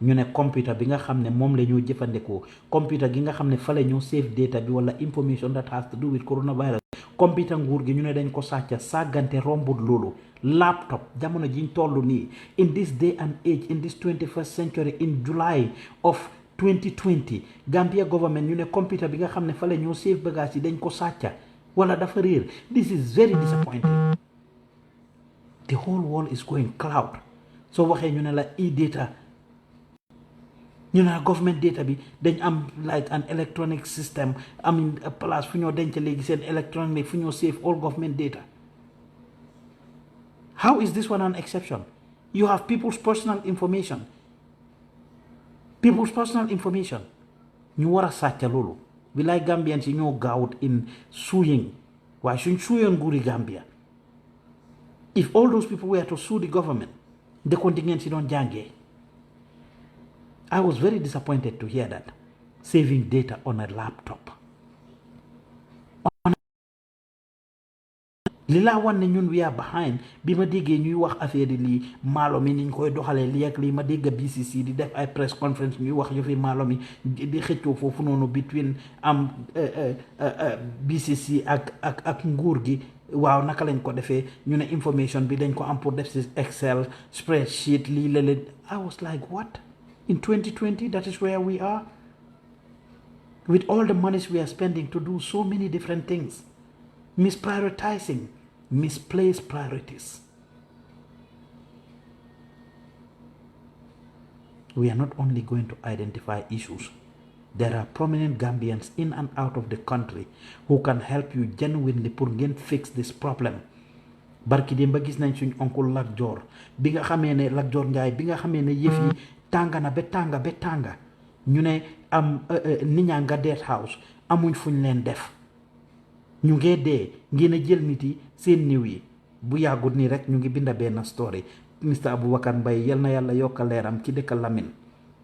ñu ne computer bi nga xam ne moom la ñoo jëfandikoo computer gi nga xam ne fa la ñoo save data bi wala information that has to do with coronavirus computer nguur gi ñu ne dañ ko sàcca sàggante rombut loolu laptop jamono jiñ toll nii in this day and age in this 21st century in July of 2020 Gambia government ñu ne computer bi nga xam ne fa la ñoo save bagage yi dañ ko sàcca wala dafa réer. This is very disappointing. The whole world is going cloud. soo waxee ñu ne la e-data ñu ne la government data bi dañ am like an electronic system am place fu ñoo denc léegi seen electronic fu ñoo save all government data. How is this one an exception? You have people's personal information ñu war a sàcca loolu bi lay Gambian si ñoo gaawut in suing waaye suñ suyoon nguuri Gambia if all those people were to sue the government the contingent doon jàngee. I was very disappointed to hear that. Saving data on a laptop. li laa wan ne ñun we are behind bi ma déggee ñuy wax affaire yi lii maalo mi niñ koy doxalee lii ak lii ma dégg BCC di def ay press conference ñuy wax yëfi maalo mi di xëccoo foofu noonu between am BCC ak nguur gi waaw naka lañ ko defee ñu ne information bi dañ ko am pour def si Excel spreadsheet lii la leen. I was like what in 2020 that is where we are with all the monies we are spending to do so many different things. Misprioritizing, misplaced priorities. We are not only going to identify issues, there are prominent Gambians in and out of the country who can help you genuinely pour ngeen fix this problem. Barki démb gis nañ suñ oncle Lat Joor bi nga xamee ne Lat Joor Njaay bi nga xamee ne yëf yi tànga na ba tànga ñu ne am nit ñaa nga deet house amuñ fuñ leen def ñu ngee dee ngeen a jël nit yi seen niw yi bu yàggut nii rek ñu ngi binda benn story Mr Aboubacar Mbye yal na yàlla yokka leeram ci dëkk Lamin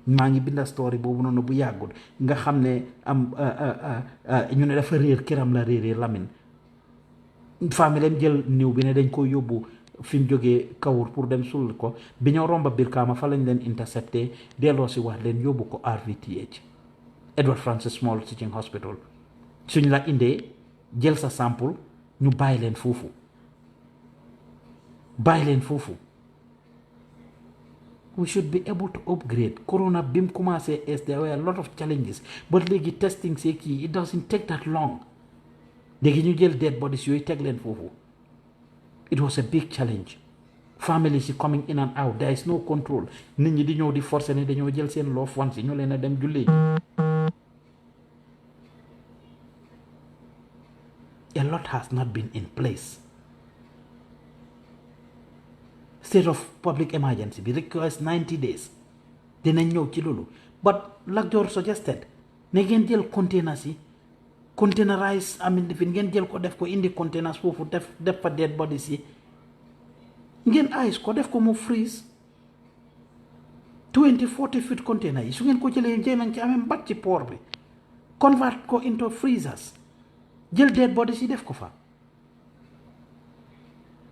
maa ngi binda story boobu noonu bu yàggut nga xam ne am ñu ne dafa réer këram la réeree Lamin famille jël niw bi ne dañ ko yóbbu fi ñu jógee Kawur pour dem sul ko bi ñoo romba Brikama fa lañ leen intercepté delloo si wax leen yóbbu ko RVTH Edward Francis Small Teaching Hospital suñ la indee jël sa sample ñu bàyyi leen foofu we should be able to upgrade. Corona bim commencé as there were a lot of challenges but léegi testing see kii it doesn't take that long léegi ñu jël dead bodies yooyu teg leen foofu. It was a big challenge. Families coming in and out. There is no control. Nit ñi di ñëw di forcer ne dañoo jël seen loved ones yi ñu leen a dem jullee. A lot has not been in place. State of public emergency bi requires 90 days. Dinañ ñëw ci loolu. But like George suggested, ne ngeen jël containers yi containerize lifin ngeen jël ko def ko indi containers foofu def fa dead bodies yi ngeen ice ko def ko mu freeze 20-40 feet container yi su ngeen ko jëlee nañ ci amee mbat ci port bi convert ko into freezers jël dead bodies yi def ko fa.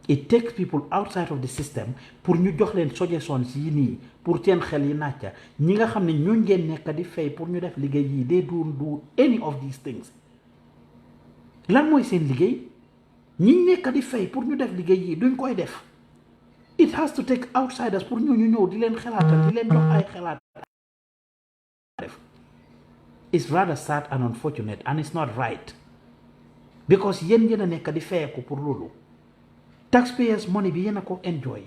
It takes people outside of the system pour ñu jox leen suggestions yi nii pour seen xel yi nàcca ñi nga xam ne ñooñ ngeen nekk di fay pour ñu def liggéey yi they don't do any of these things. lan mooy seen liggéey ñi nekk di fay pour ñu def liggéey yi duñ koy def. It has to take outsiders pour ñu ñëw di leen xelaatal di leen jox ay xelaat. It's rather sad and unfortunate and it's not right because yéen a nekk di fay ko pour loolu. Taxpayers money bi yéen a ko enjoy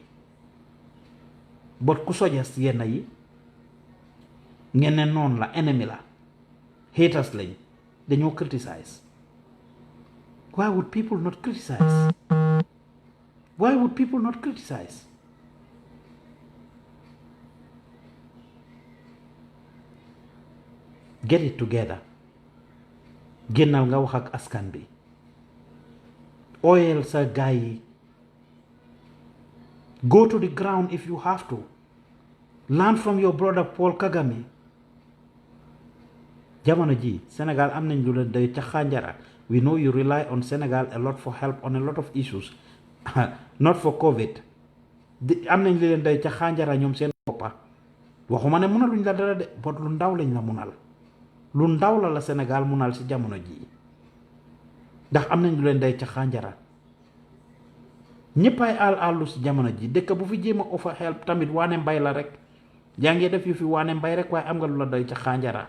but ku suggest yenn yi ngeen ne noonu la ennemi la haters lañ dañoo criticize. Why would people not criticize? Why would people not criticize? Get it together. Génnal nga wax ak askan bi. Oil sa gaay yi. Go to the ground if you have to. Learn from your brother Paul Kagame. Jamono ji Senegal am nañ lu leen doy ca xànjara. We know you rely on Senegal a lot for help on a lot of issues. Not for COVID. Am nañ lu leen doy ca xànjara ñoom seen boppa. Waxuma ne mënaluñ la dara de but lu ndaw lañ la munal. Lu ndaw la Senegal munal si jamono ji. Ndax am nañ lu leen doy ca xànjara. ñëppay àllu si jamono ji dëkk bu fi jéem a offer help tamit waane mbay la rek yaa ngi def yu fi waane mbay rek waaye am nga lu la doy ca xànjara.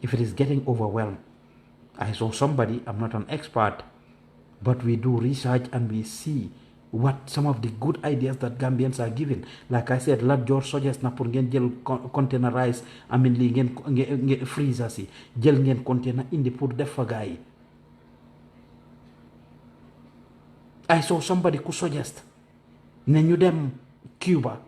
If it is getting overwhelmed, I saw somebody, I'm not an expert, but we do research and we see what some of the good ideas that Gambians are given. Like I said, Lat George suggest na pour ngeen jël containerize lii ngeen freezer si jël ngeen container indi pour def fa gaa yi. I saw somebody who suggest ne ñu dem Cuba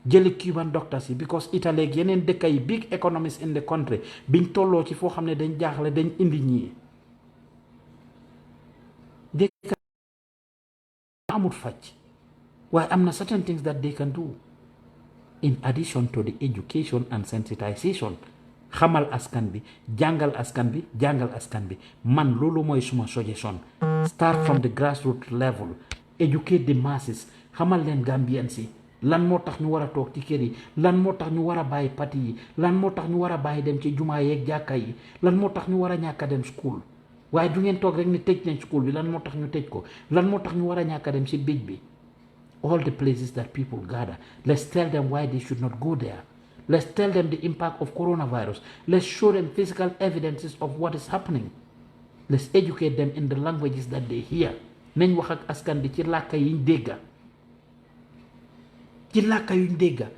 jëli Cuban doctors yi because Italy ak yeneen dëkk yi big economies in the country biñ tolloo ci foo xam ne dañ jaaxle dañ indi ñii dëkk amut faj waaye am na certain things that they can do in addition to the education and sensitization. Xamal askan bi jàngal askan bi man loolu mooy suma suggestion. Start from the grassroots level, educate the masses. Xamal leen Gambians yi lan moo tax ñu war a toog ci kër yi lan moo tax ñu war a bàyyi pati yi lan moo tax ñu war a bàyyi dem ci jumaa yeeg jàkka yi lan moo tax ñu war a ñàkk a dem school waaye du ngeen toog rek ni tëj nañ school bi lan moo tax ñu tëj ko lan moo tax ñu war a ñàkk a dem ci bij bi. All the places that people gather, let's tell them why they should not go there. Let's tell them the impact of coronavirus. Let's show them physical evidences of what is happening. Let's educate them in the languages that they hear. Nañ wax ak askan bi ci làkka yiñ dégga. Ci làkka yuñ dégga.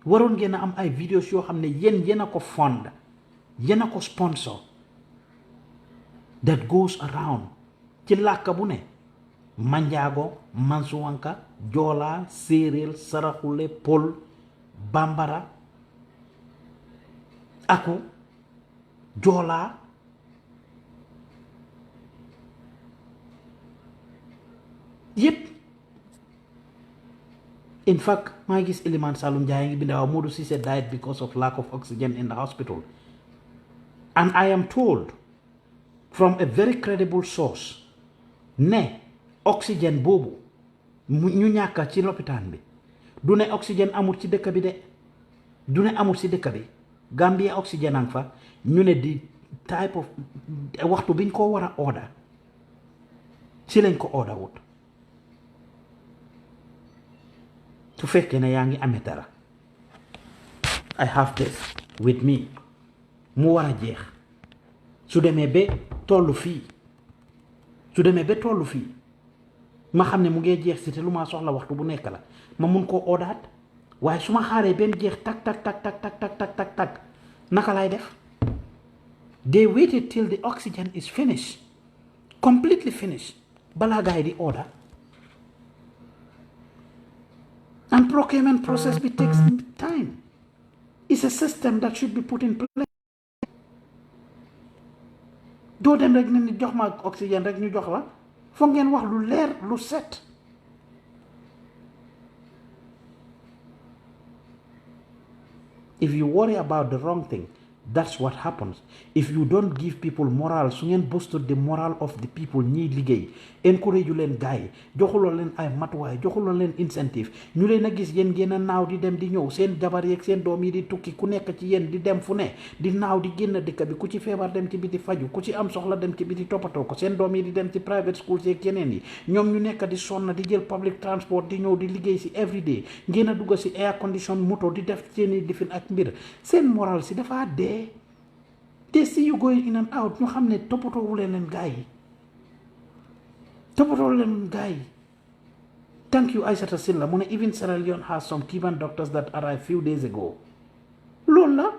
Waroon ngeen a am ay videos yoo xam ne yéen a ko fund. Yéen a ko sponsor. That goes around. Ci làkka bu ne. Manjaago, Mansuwanka, Joola, Séeréer, Saraxule, Pol, Bambara, Aku, Joola, yépp. In fact, maa gis Iliman Salum Jaay ngi bind Modou Cissé died because of lack of oxygen in the hospital. And I am told from a very credible source ne oxygène boobu ñu ñàkka ci lopitaan bi du ne oxygène amul ci dëkk bi de du ne amul ci dëkk bi Gambia oxygène ang fa ñu ne di type of waxtu biñ ko war a order ci lañ ko order wut su fekkee ne yaa ngi amee dara I have this with me mu war a jeex su demee ba tollu fii ma xam ne mu ngee jeex si te lu ma soxla waxtu bu nekk la ma mun koo ordaat waaye su ma xaaree ba mu jeex tak naka laay def they waited till the oxygen is finished completely finished balaa gaay di order and procurement process bi takes time. It's a system that should be put in place. doo dem rek ne ni jox ma oxygène rek ñu jox la foog ngeen wax lu leer lu set. If you worry about the wrong thing, that's what happens. If you don't give people moral, su ngeen boosted the moral of the people ñiy liggéey encourage yu leen gars yi joxuloo leen ay matuwaay joxuloo leen incentive ñu leen a gis yéen ngeen a naaw di dem di ñëw seen jabar yeeg seen doom yi di tukki ku nekk ci yéen di dem fu ne di naaw di génn dëkk bi ku ci feebar dem ci biti faju ku ci am soxla dem ci biti toppatoo ko seen doom yi di dem ci private schools yeeg yeneen yi ñoom ñu nekk di sonna di jël public transport di ñëw di liggéey si everyday ngeen a dugg si air condition moto di def seeni lifin ak mbir seen moral si dafa dee. They see you going in and out ñu xam ne toppatoo leen gaa yi Thank you Aïssata Silla mu ne even Sierra Leone has some Cuban doctors that arrived few days ago loolu la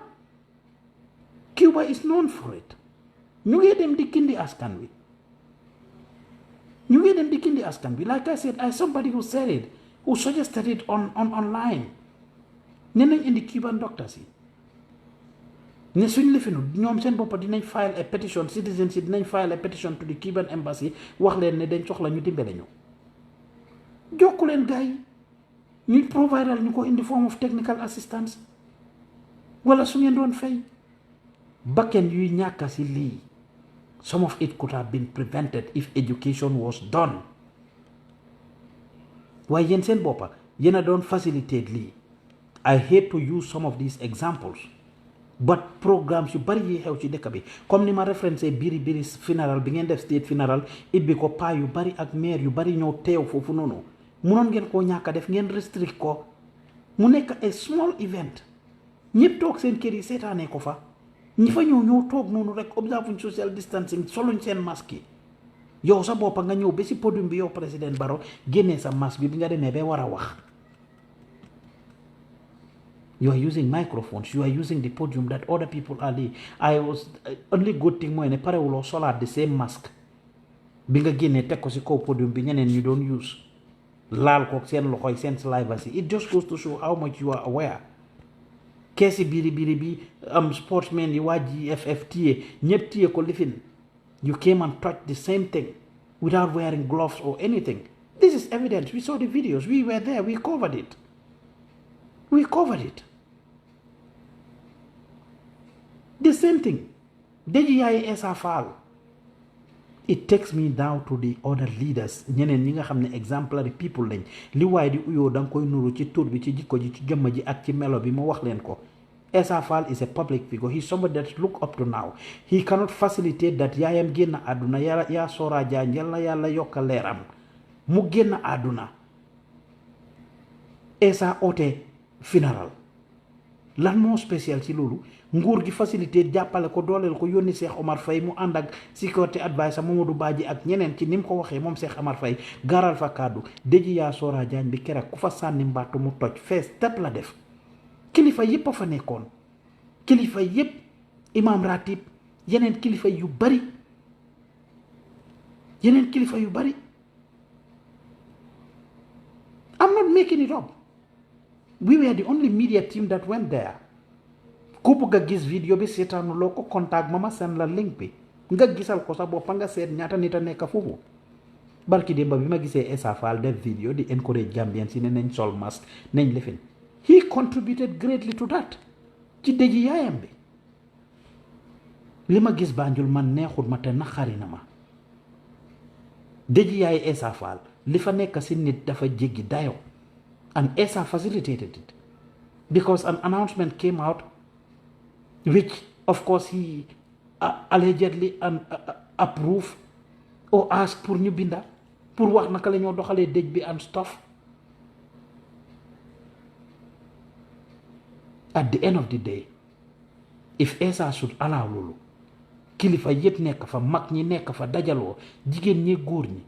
Cuba is known for it ñu ngi dem di gindi askan bi like I said somebody who said it who suggested it online ne nañ indi Cuban doctors yi ne suñ lifinu ñoom seen boppa dinañ file a petition citizens yi dinañ file a petition to the Cuban embassy wax leen ne dañ soxla ñu dimbale ñu jokku leen gars yi ñu providal ñu ko in the form of technical assistance wala su ngeen doon fay bakken yuy ñàkka si lii some of it could have been prevented if education was done waaye yéen seen boppa yéen a doon facilitate lii I hate to use some of these examples but programmes yu bari yi xew ci dëkk bi comme ni ma référencé biri funéral bi ngeen def state funéral ibbi ko paa yu bari ak maire yu bari ñëw teew foofu noonu munoon ngeen koo ñàkk a def ngeen restrict ko mu nekk a small event ñëpp toog seen kër yi seetaanee ko fa ñi fa ñëw toog noonu rek observe social distancing soluñ seen masque yi yow sa boppa nga ñëw ba si podium bi yow président Barrow génnee sa masque bi nga demee ba war a wax. You are using microphones. You are using the podium that other people are there. Only good thing mooy ne parewuloo solaat the same mask bi nga génnee teg ko si kaw podium bi ñeneen ñu doon use laal ko seen loxoy seen saliva si it just goes to show how much you are aware. keesi biri bi am sportsmen yi waa GFF téye ñëpp téye ko lifin you came and touched the same thing without wearing gloves or anything. This is evidence. We saw the videos. We were there. We covered it. The same thing. Deji Yaya Essa Faal. It takes me down to the other leaders. ñeneen ñi nga xam ne exemplary people lañ li waaye di uyoo da nga koy nuru ci tur bi ci jikko ji ci jëmm ji ak ci melo bi ma wax leen ko. Essa Faal is a public figure. He's somebody that look up to now. He cannot facilitate that yaayam génn àdduna yaa Sora Jaañ yal na yàlla yokk leeram mu génn àdduna. Essa oote funeral lan moo spécial ci loolu nguur gi facilité jàppale ko dooleel ko yónni Cheikh Omar Faye mu ànd ak security adviser Mamadou Badji ak ñeneen ci ni mu ko waxee moom Cheikh Omar Faye garal fa kàddu Deji yaa Sora Jaañ bi keroog ku fa sànni mbattu mu toj fees tepp la def kilifa yépp a fa nekkoon kilifa yépp imam ratib yeneen kilifa yu bari I'm not making it up. We were the only media team that went there. Ku bëgg a gis vidéo bi seetaanuloo ko contact ma seen la link bi nga gisal ko sa bopp nga seet ñaata nit a nekk foofu barki démb bi ma gisee Essa Faal def vidéo di encourage Gambians si ne nañ sol masque nañ lifin he contributed greatly to that ci Deji yaayam bi li ma gis Banjul man neexul ma te naqari na ma Deji yaay Essa Faal li fa nekk si nit dafa jéggi dayo and Essa facilitated it because an announcement came out which of course he allegedly approved or asked pour ñu binda pour wax naka la ñoo doxalee dëj bi and stuff. At the end of the day, if Essa should allow loolu kilifa yëpp nekk fa mag ñi nekk fa dajaloo jigéen ñi góor ñi,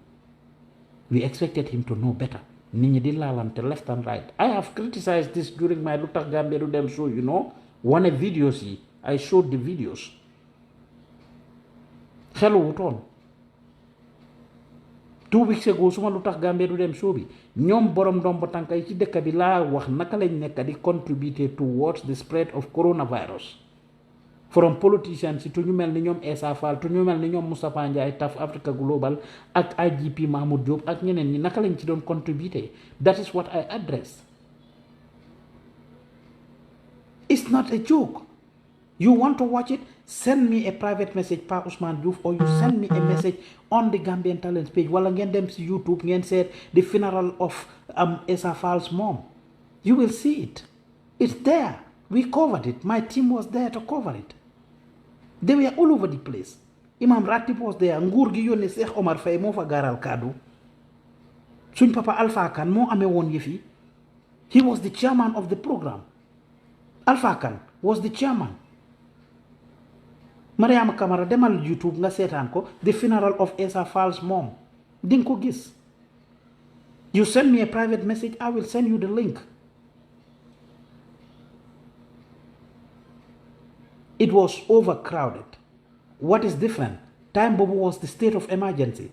we expected him to know better. nit ñi di laalante left and right. I have criticized this during my lu tax Gambia du dem show, wane videos yi. I showed the videos. xelu wutoon 2 weeks ago suma lu tax Gambia du dem show bi ñoom borom ndomb tànk yi ci dëkk bi laa wax naka lañ nekk di contribuer towards the spread of coronavirus. From politicians to ñu mel ni ñoom Essa Faal to ñu mel ni ñoom Moustapha Njie TAF Africa Global ak IGP Mahmoud Diop ak ñeneen ñi naka lañ ci doon contribuer. That is what I address. It's not a joke. You want to watch it? Send me a private message Pa Ousman Diouf, or you send me a message on the Gambian Talents page. Wala ngeen dem si YouTube ngeen seet the funeral of Essa Faal's mom. You will see it. It's there. We covered it. My team was there to cover it. They were all over the place. Imam Ratib was there. Nguur gi yónnee Cheikh Omar Faye moo fa gaaral kaddu. Suñ papa Alpha Kane moo amee woon yëfi. He was the chairman of the program. Alpha Kane was the chairman. Mariama Kamara demal YouTube nga seetaan ko the funeral of Essa Faal's mom. Ding ko gis. You send me a private message, I will send you the link. It was overcrowded. What is different? Time boobu was the state of emergency.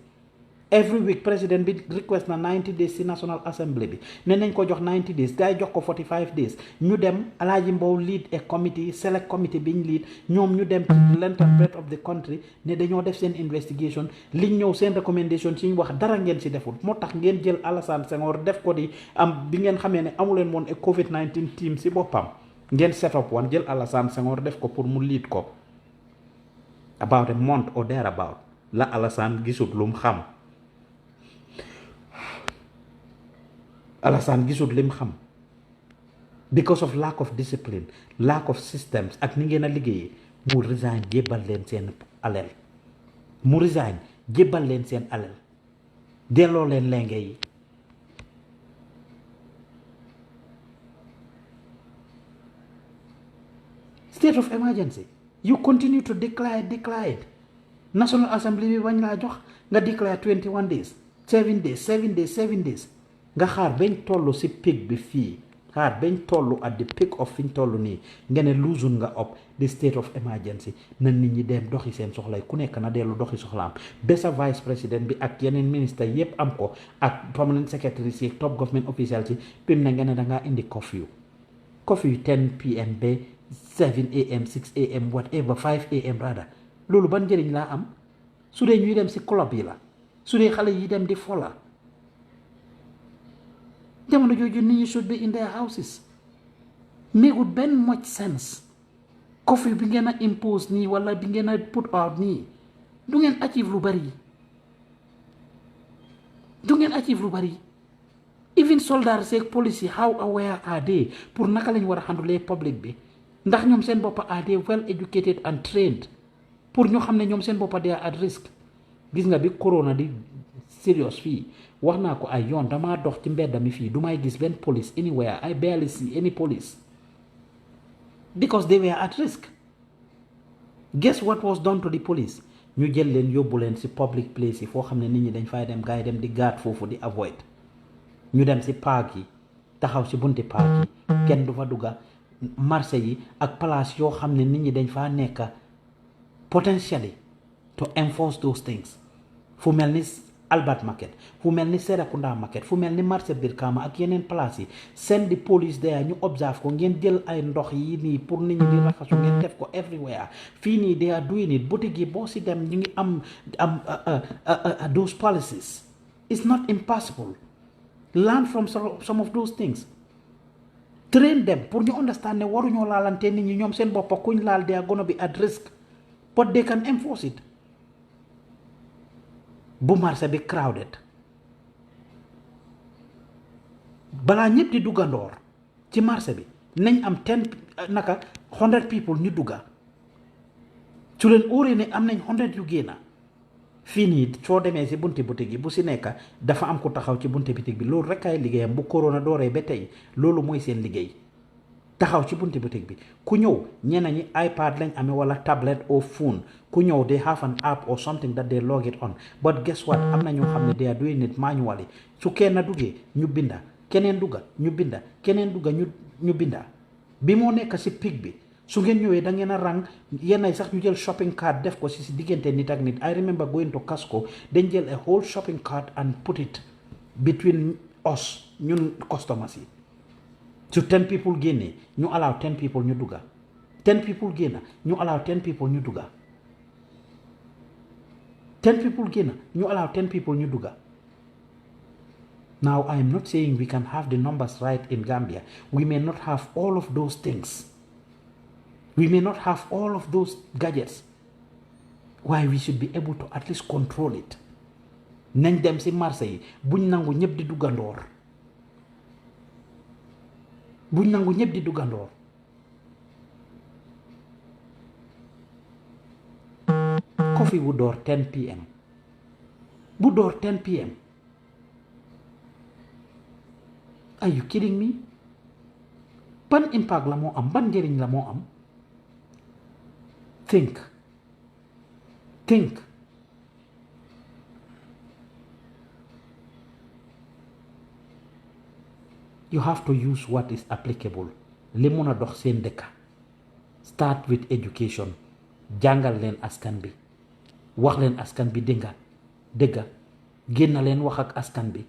Every week president bi request na 90 days ci National Assembly bi ne nañ ko jox 90 days gars yi jox ko 45 days ñu dem Alaaji Mbow lead a committee select committee biñ lead ñoom ñu dem ci length and breadth of the country ne dañoo def seen investigation liñ ñëw seen recommendation ci ñu wax dara ngeen ci deful moo tax ngeen jël Alassane Senghor def ko di bi ngeen xamee ne amuleen woon COVID-19 team ci boppam ngeen set up one jël Alassane Senghor def ko pour mu lead ko about a month or thereabout la Alassane gisut lu mu xam Alassane gisut lim xam because of lack of discipline lack of systems ak ni ngeen a liggéeyee mu resign jébbal leen seen alal mu resign jébbal leen seen alal delloo leen lenge yi state of emergency you continue to declare National Assembly bi bañ laa jox nga declare 21 days 7 days nga xaar bañ tollu ci peak bi fii xaar bañ tollu at the peak of fiñ tollu nii nga ne luusun nga up the state of emergency na nit ñi dem doxi seen soxlay ku nekk na dellu doxi soxlaam ba sa vice président bi ak yeneen ministre yépp am ko ak permanent secretary si top government official si pim na nga ne dangaa indi curfew 10 pm ba 7 am 6 am whatever 5 am rather loolu ban njëriñ laa am su dee ñuy dem ci club yi la su dee xale yi dem di fola jamono jooju nit ñi should be in their houses makut benn much sense curfew bi ngeen a impose nii wala bi ngeen a put out nii du ngeen achieve lu bari even soldats ak police how aware are they pour naka lañ war a handle public bi ndax ñoom seen boppa are they well educated and trained pour ñu xam ne ñoom seen boppa they are at risk gis nga bi corona di serious fii wax naa ko ay yoon damaa dox ci mbedda mi fii du may gis benn police anywhere I barely see any police because they were at risk. Guess what was done to the police? ñu jël leen yóbbu leen ci public place yi foo xam ne nit ñi dañ fay dem gars yi dem di guard foofu di avoid ñu dem ci park yi taxaw ci bunti park yi kenn du fa dugga marché yi ak place yoo xam ne nit ñi dañ faa nekk potentially to enforce those things fu mel ni Albert Market fu mel ni Serekunda Market fu mel ni marché Brikama ak yeneen place yi send the police there ñu observe ko ngeen jël ay ndox yi nii pour nit ñi di raxasu ngeen def ko everywhere fii nii they are doing it boutique yi boo si dem ñu ngi am those policies. It's not impossible. Learn from some of those things. Train them pour ñu understand ne waruñoo laalante nit ñi ñoom seen boppa kuñ laal they are gonna be at risk but they can enforce it. bu marché bi crowded balaa ñëpp di duggandoor ci marché bi nañ am 100 people ñu dugga su leen óoree ne am nañ 100 yu génna fii nii soo demee si bunti boutique yi bu si nekk dafa am ku taxaw ci bunti boutique bi loolu rek ay liggéeyam bu corona dooree ba tey loolu mooy seen liggéey taxaw ci bunti boutique bi ku ñëw ñenn ñi iPad lañ amee wala tablet or phone ku ñëw they have an app or something that they log it on but guess what am na ñoo xam ne they are doing it manually su kenn duggee ñu binda keneen dugga ñu binda keneen dugga ñu binda bi moo nekk si pic bi su ngeen ñëwee da ngeen a rang yenn sax ñu jël shopping cart def ko si diggante nit ak nit I remember going to Casco dañ jël a whole shopping cart and put it between us ñun customers yi su 10 people génnee ñu allow 10 people ñu dugga 10 people génna ñu allow 10 people ñu dugga 10 people génna ñu allow 10 people ñu dugga. Now I am not saying we can have the numbers right in Gambia. We may not have all of those things. We may not have all of those gadgets. Why we should be able to at least control it. Nañ dem si marché yi buñ nangu ñëpp di duggandoor. Buñ nangu ñëpp di duggandoor. Coffee bu door 10 p.m. bu door 10 p.m. Are you kidding me? Ban impact la moo am ban njëriñ la moo am. Think. You have to use what is applicable. Li mun a dox seen dëkka. Start with education. Jàngal leen askan bi. Wax leen askan bi dëgga. Génn leen wax ak askan bi.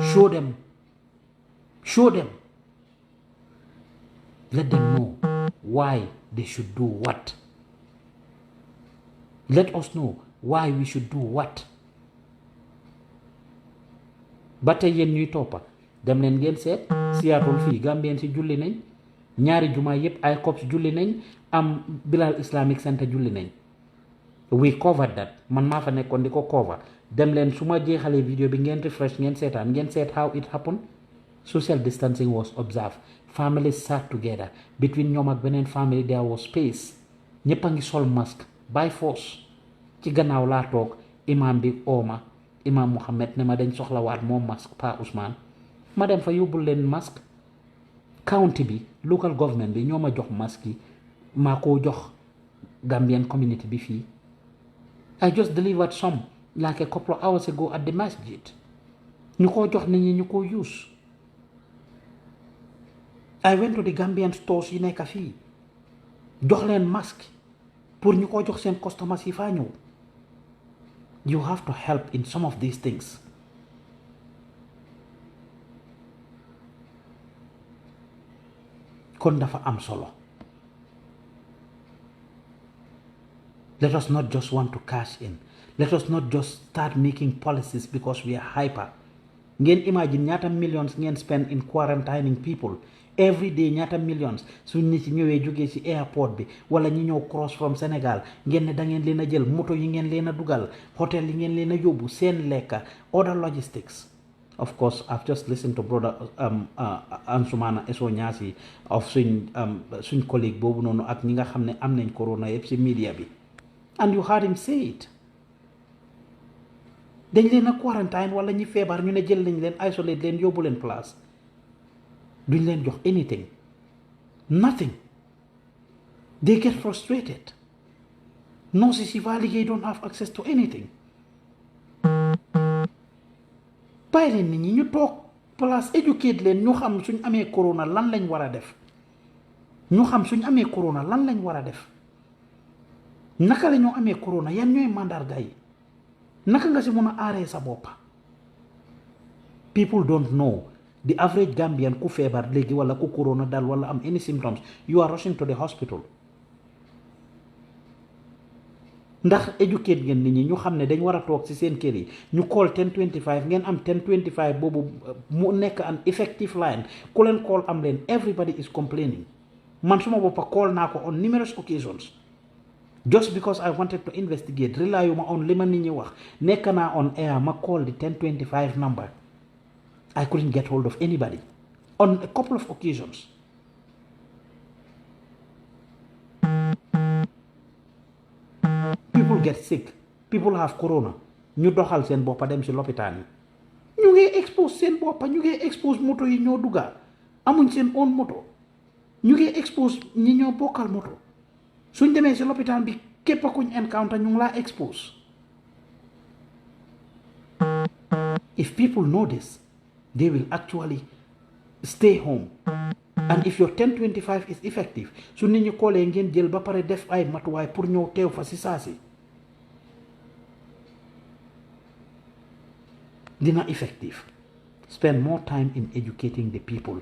Show them. Let them know why they should do what. Let us know why we should do what. ba tey yéen ñuy toppa dem leen ngeen seet Seattle fii Gambien si julli nañ ñaari jumaa yépp ay cops julli nañ am Bilal Islamic Center julli nañ. We covered that man maa fa nekkoon di ko cover dem leen su ma jeexalee vidéo bi ngeen refresh ngeen seetaan ngeen seet how it happened. Social distancing was observed. Families sat together. Between ñoom ak beneen family there was space. ñëpp a ngi sol masque by force. ci gannaaw laa toog imam bi ooma imam Muhammad ne ma dañ soxlawaat moom masque pa Ousmane ma dem fa yóbbul leen masque. County bi local government bi ñoo ma jox masque yi maa koo jox Gambian community bi fii. I just delivered some like a couple of hours ago at the masjid. ñu koo jox nit ñi ñu koo use. I went to the Gambian stores yi nekk fii jox leen masque pour ñu ko jox seen customers yi faa ñëw. You have to help in some of these things. kon dafa am solo. Let us not just want to cash in. Let us not just start making policies because we are hyper. Ngeen imagine ñaata millions ngeen spend in quarantining people. Every day ñaata millions su nit ñëwee jógee ci airport bi wala ñi ñëw cross from Sénégal ngeen ne da ngeen leen a jël moto yi ngeen leen a dugal hôtel yi ngeen leen a yóbbu seen lekka other logistics. Of course, I've just listened to brother Ansumana Eso Nyasi of suñ colleague boobu noonu ak ñi nga xam ne am nañ corona yëpp ci media bi. And you heard him say it. dañ leen a quarantine wala ñi feebar ñu ne jël nañ leen isolate leen yóbbu leen place. duñ leen jox anything. Nothing. They get frustrated. Nurses yi fa liggéey don't have access to anything. bàyyi leen nit ñi ñu toog place educate leen ñu xam suñ amee corona lan lañ war a def. ñu xam suñ amee corona lan lañ war a def. naka la ñoo amee corona yan ñooy mandarga yi. naka nga si mun a aaree sa boppa. People don't know. The average Gambian ku feebar léegi wala ku corona dal wala am any symptoms you are rushing to the hospital. ndax educate ngeen nit ñi ñu xam ne dañ war a toog ci seen kër yi ñu call 1025 ngeen am 1025 boobu mu nekk an effective line ku leen call am leen everybody is complaining. man suma boppa call naa ko on numerous occasions. Just because I wanted to investigate rely on li ma nit ñi wax nekk naa on air ma call the 1025 number. I couldn't get hold of anybody on a couple of occasions. get sick people have corona ñu doxal seen boppa dem si lopitaan yi ñu ngi expose seen boppa ñu ngi expose moto yi ñoo dugga amuñ seen own moto ñu ngi expose ñi ñoo bokkal moto suñ demee si lopitaan bi képp kuñ encounter ñu ngi laa expose. If people know this, they will actually stay home. And if your 1025 is effective, su nit ñi koolee ngeen jël ba pare def ay matuwaay pour ñëw teew fa si saasi dina effective. Spend more time in educating the people.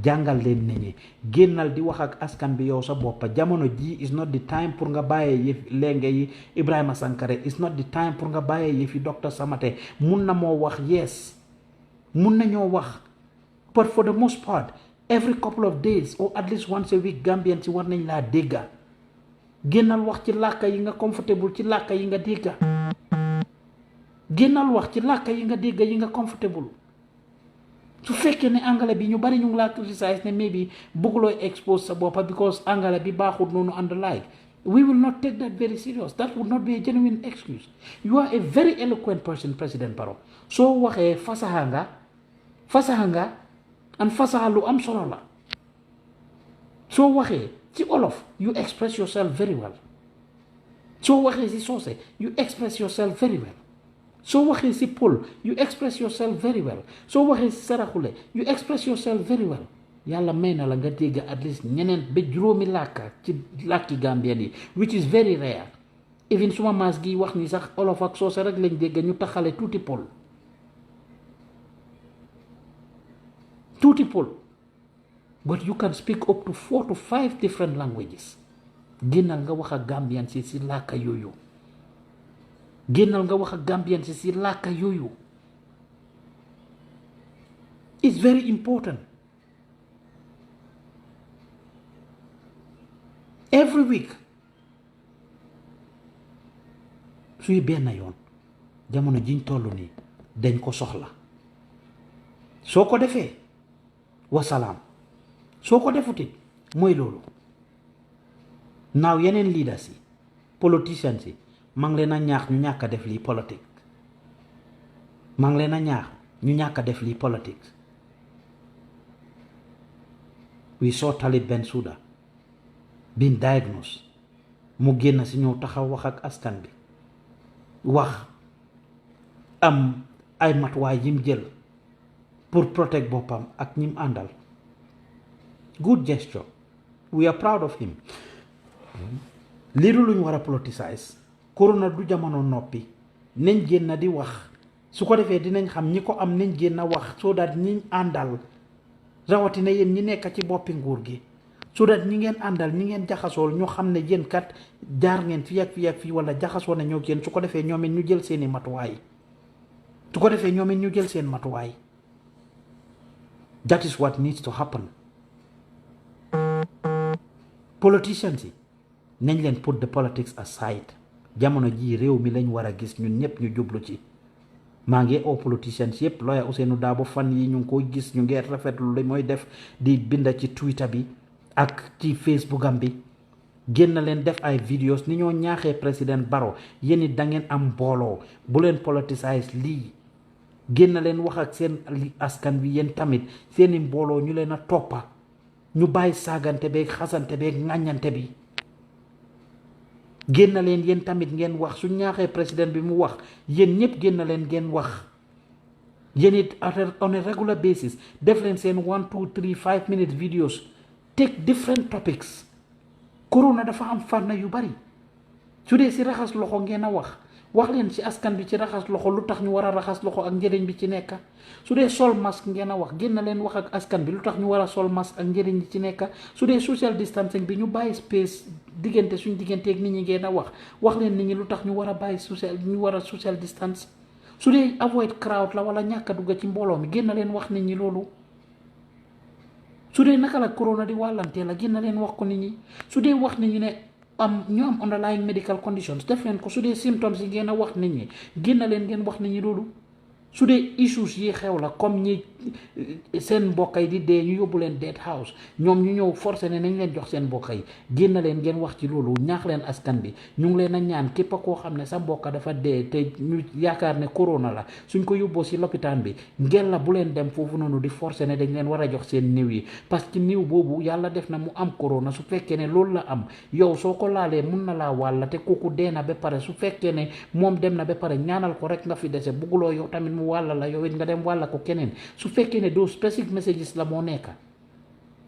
Jàngal leen nit ñi génnal di wax ak askan bi yow sa boppa jamono ji is not the time pour nga bàyyee yëf lenge yi Ibrahima Sankare is not the time pour nga bàyyee yëf yi docteur Samate mun na moo wax yes mun na ñoo wax but for the most part every couple of days or at least once a week Gambian si war nañ laa dégga génnal wax ci làkka yi nga comfortable ci làkka yi nga dégga génnal wax ci làkka yi nga dégga yi nga comfortable su fekkee ne anglais bi ñu bari ñu ngi laa criticize ne maybe bëgguloo expose sa boppa because anglais bi baaxul noonu and like we will not take that very serious. That would not be a genuine excuse. You are a very eloquent person, President Barrow. So waxee fasaha nga and fasaha lu am solo la soo waxee ci olof you express yourself very well soo waxee ci soose you express yourself very well soo waxee ci pël you express yourself very well soo waxee ci saraxule you express yourself very well yàlla may na la nga dégg at least ñeneen ba juróomi làkka ci làkki Gambien yi which is very rare even suma maas gi wax ni sax olof ak soose rek lañ dégg ñu taxale tuuti pël but you can speak up to 4 to 5 different languages. Génnal nga wax ak Gambian si làkka yooyu génnal nga wax ak Gambian si làkka yooyu it's very important. Every week suy benn yoon jamono jiñ toll nii dañ ko soxla soo ko defee wasalaam soo ko defutit mooy loolu naaw yeneen leaders yi politicians yi maa ngi leen a ñaax ñu ñàkk a def lii politique maa ngi leen a ñaax ñu ñàkk a def lii politique. We saw Talib Bensouda being diagnosed mu génn si ñëw taxaw wax ak askan bi wax am ay matuwaay yim jël pour protect boppam ak ñim àndal good gesture we are proud of him. lii du luñ war a politicize corona du jamono noppi nañ génn di wax su ko defee dinañ xam ñi ko am nañ génn wax so that ñiñ àndal rawatina yéen ñi nekk ci boppi nguur gi so that ñi ngeen àndal ñi ngeen jaxasool ñu xam ne yéen kat jaar ngeen fii ak fii ak fii wala jaxasoo na ñoo yéen su ko defee ñoom it ñu jël seeni matuwaay su ko defee ñoom it ñu jël seen matuwaay. That is what needs to happen. Politicians yi nañ leen put the politics aside jamono jii réew mi lañ war a gis ñun ñëpp ñu jublu ci. maa ngi oo politicians yëpp lawyer Ousainou Darboe fan yi ñu ngi koy gis ñu ngi rafetlu li mooy def di binda ci Twitter bi ak ci Facebook am bi génn leen def ay videos ni ñoo ñaaxee président Barrow yéen it da ngeen am mbooloo bu leen politicize lii génn leen wax ak seen askan bi yéen tamit seeni mbooloo ñu leen a toppa ñu bàyyi saagante beeg xasante beeg ŋàññante bi génn leen yéen tamit ngeen wax su ñaaxee président bi mu wax yéen ñëpp génn leen ngeen wax yéen it on a regular basis def leen seen 1 2 3 5 minute videos take different topics. Corona dafa am fànn yu bari su dee si raxas loxo ngeen a wax leen si askan bi ci raxas loxo lu tax ñu war a raxas loxo ak njëriñ bi ci nekk su dee sol masque ngeen a wax génn leen wax ak askan bi lu tax ñu war a sol masque ak njëriñ bi ci nekk su dee social distancing bi ñu bàyyi space diggante suñ digganteeg nit ñi ngeen a wax leen nit ñi lu tax ñu war a bàyyi social distance su dee avoid crowd la wala ñàkk a dugg ci mbooloo mi génn leen wax nit ñi loolu. su dee naka la corona di wàllantee la génn leen wax ko nit ñi su dee wax nit ñi ne ñu am underlying medical conditions def leen ko su dee symptoms yi ngeen a wax nit ñi génn leen ngeen wax nit ñi loolu su dee issues yi xew la comme ñi seen mbokk yi di dee ñu yóbbu leen dead house ñoom ñu ñëw forcé ne nañ leen jox seen mbokk yi génn leen ngeen wax ci loolu ñaax leen askan bi ñu ngi leen a ñaan képp koo xam ne sa mbokk dafa dee te ñu yaakaar ne corona la suñ ko yóbboo si lopitaan bi ngeen la bu leen dem foofu noonu di forcé ne dañ leen war a jox seen néew yi parce que néew boobu yàlla def na mu am corona su fekkee ne loolu la am yow soo ko laalee mun na laa wàll te kooku dee na ba pare su fekkee ne moom dem na ba pare ñaanal ko rek nga fi dese bugguloo yow tamit mu wàll la yow it nga dem wàll ko keneen su fekkee ne doo specific messages la moo nekka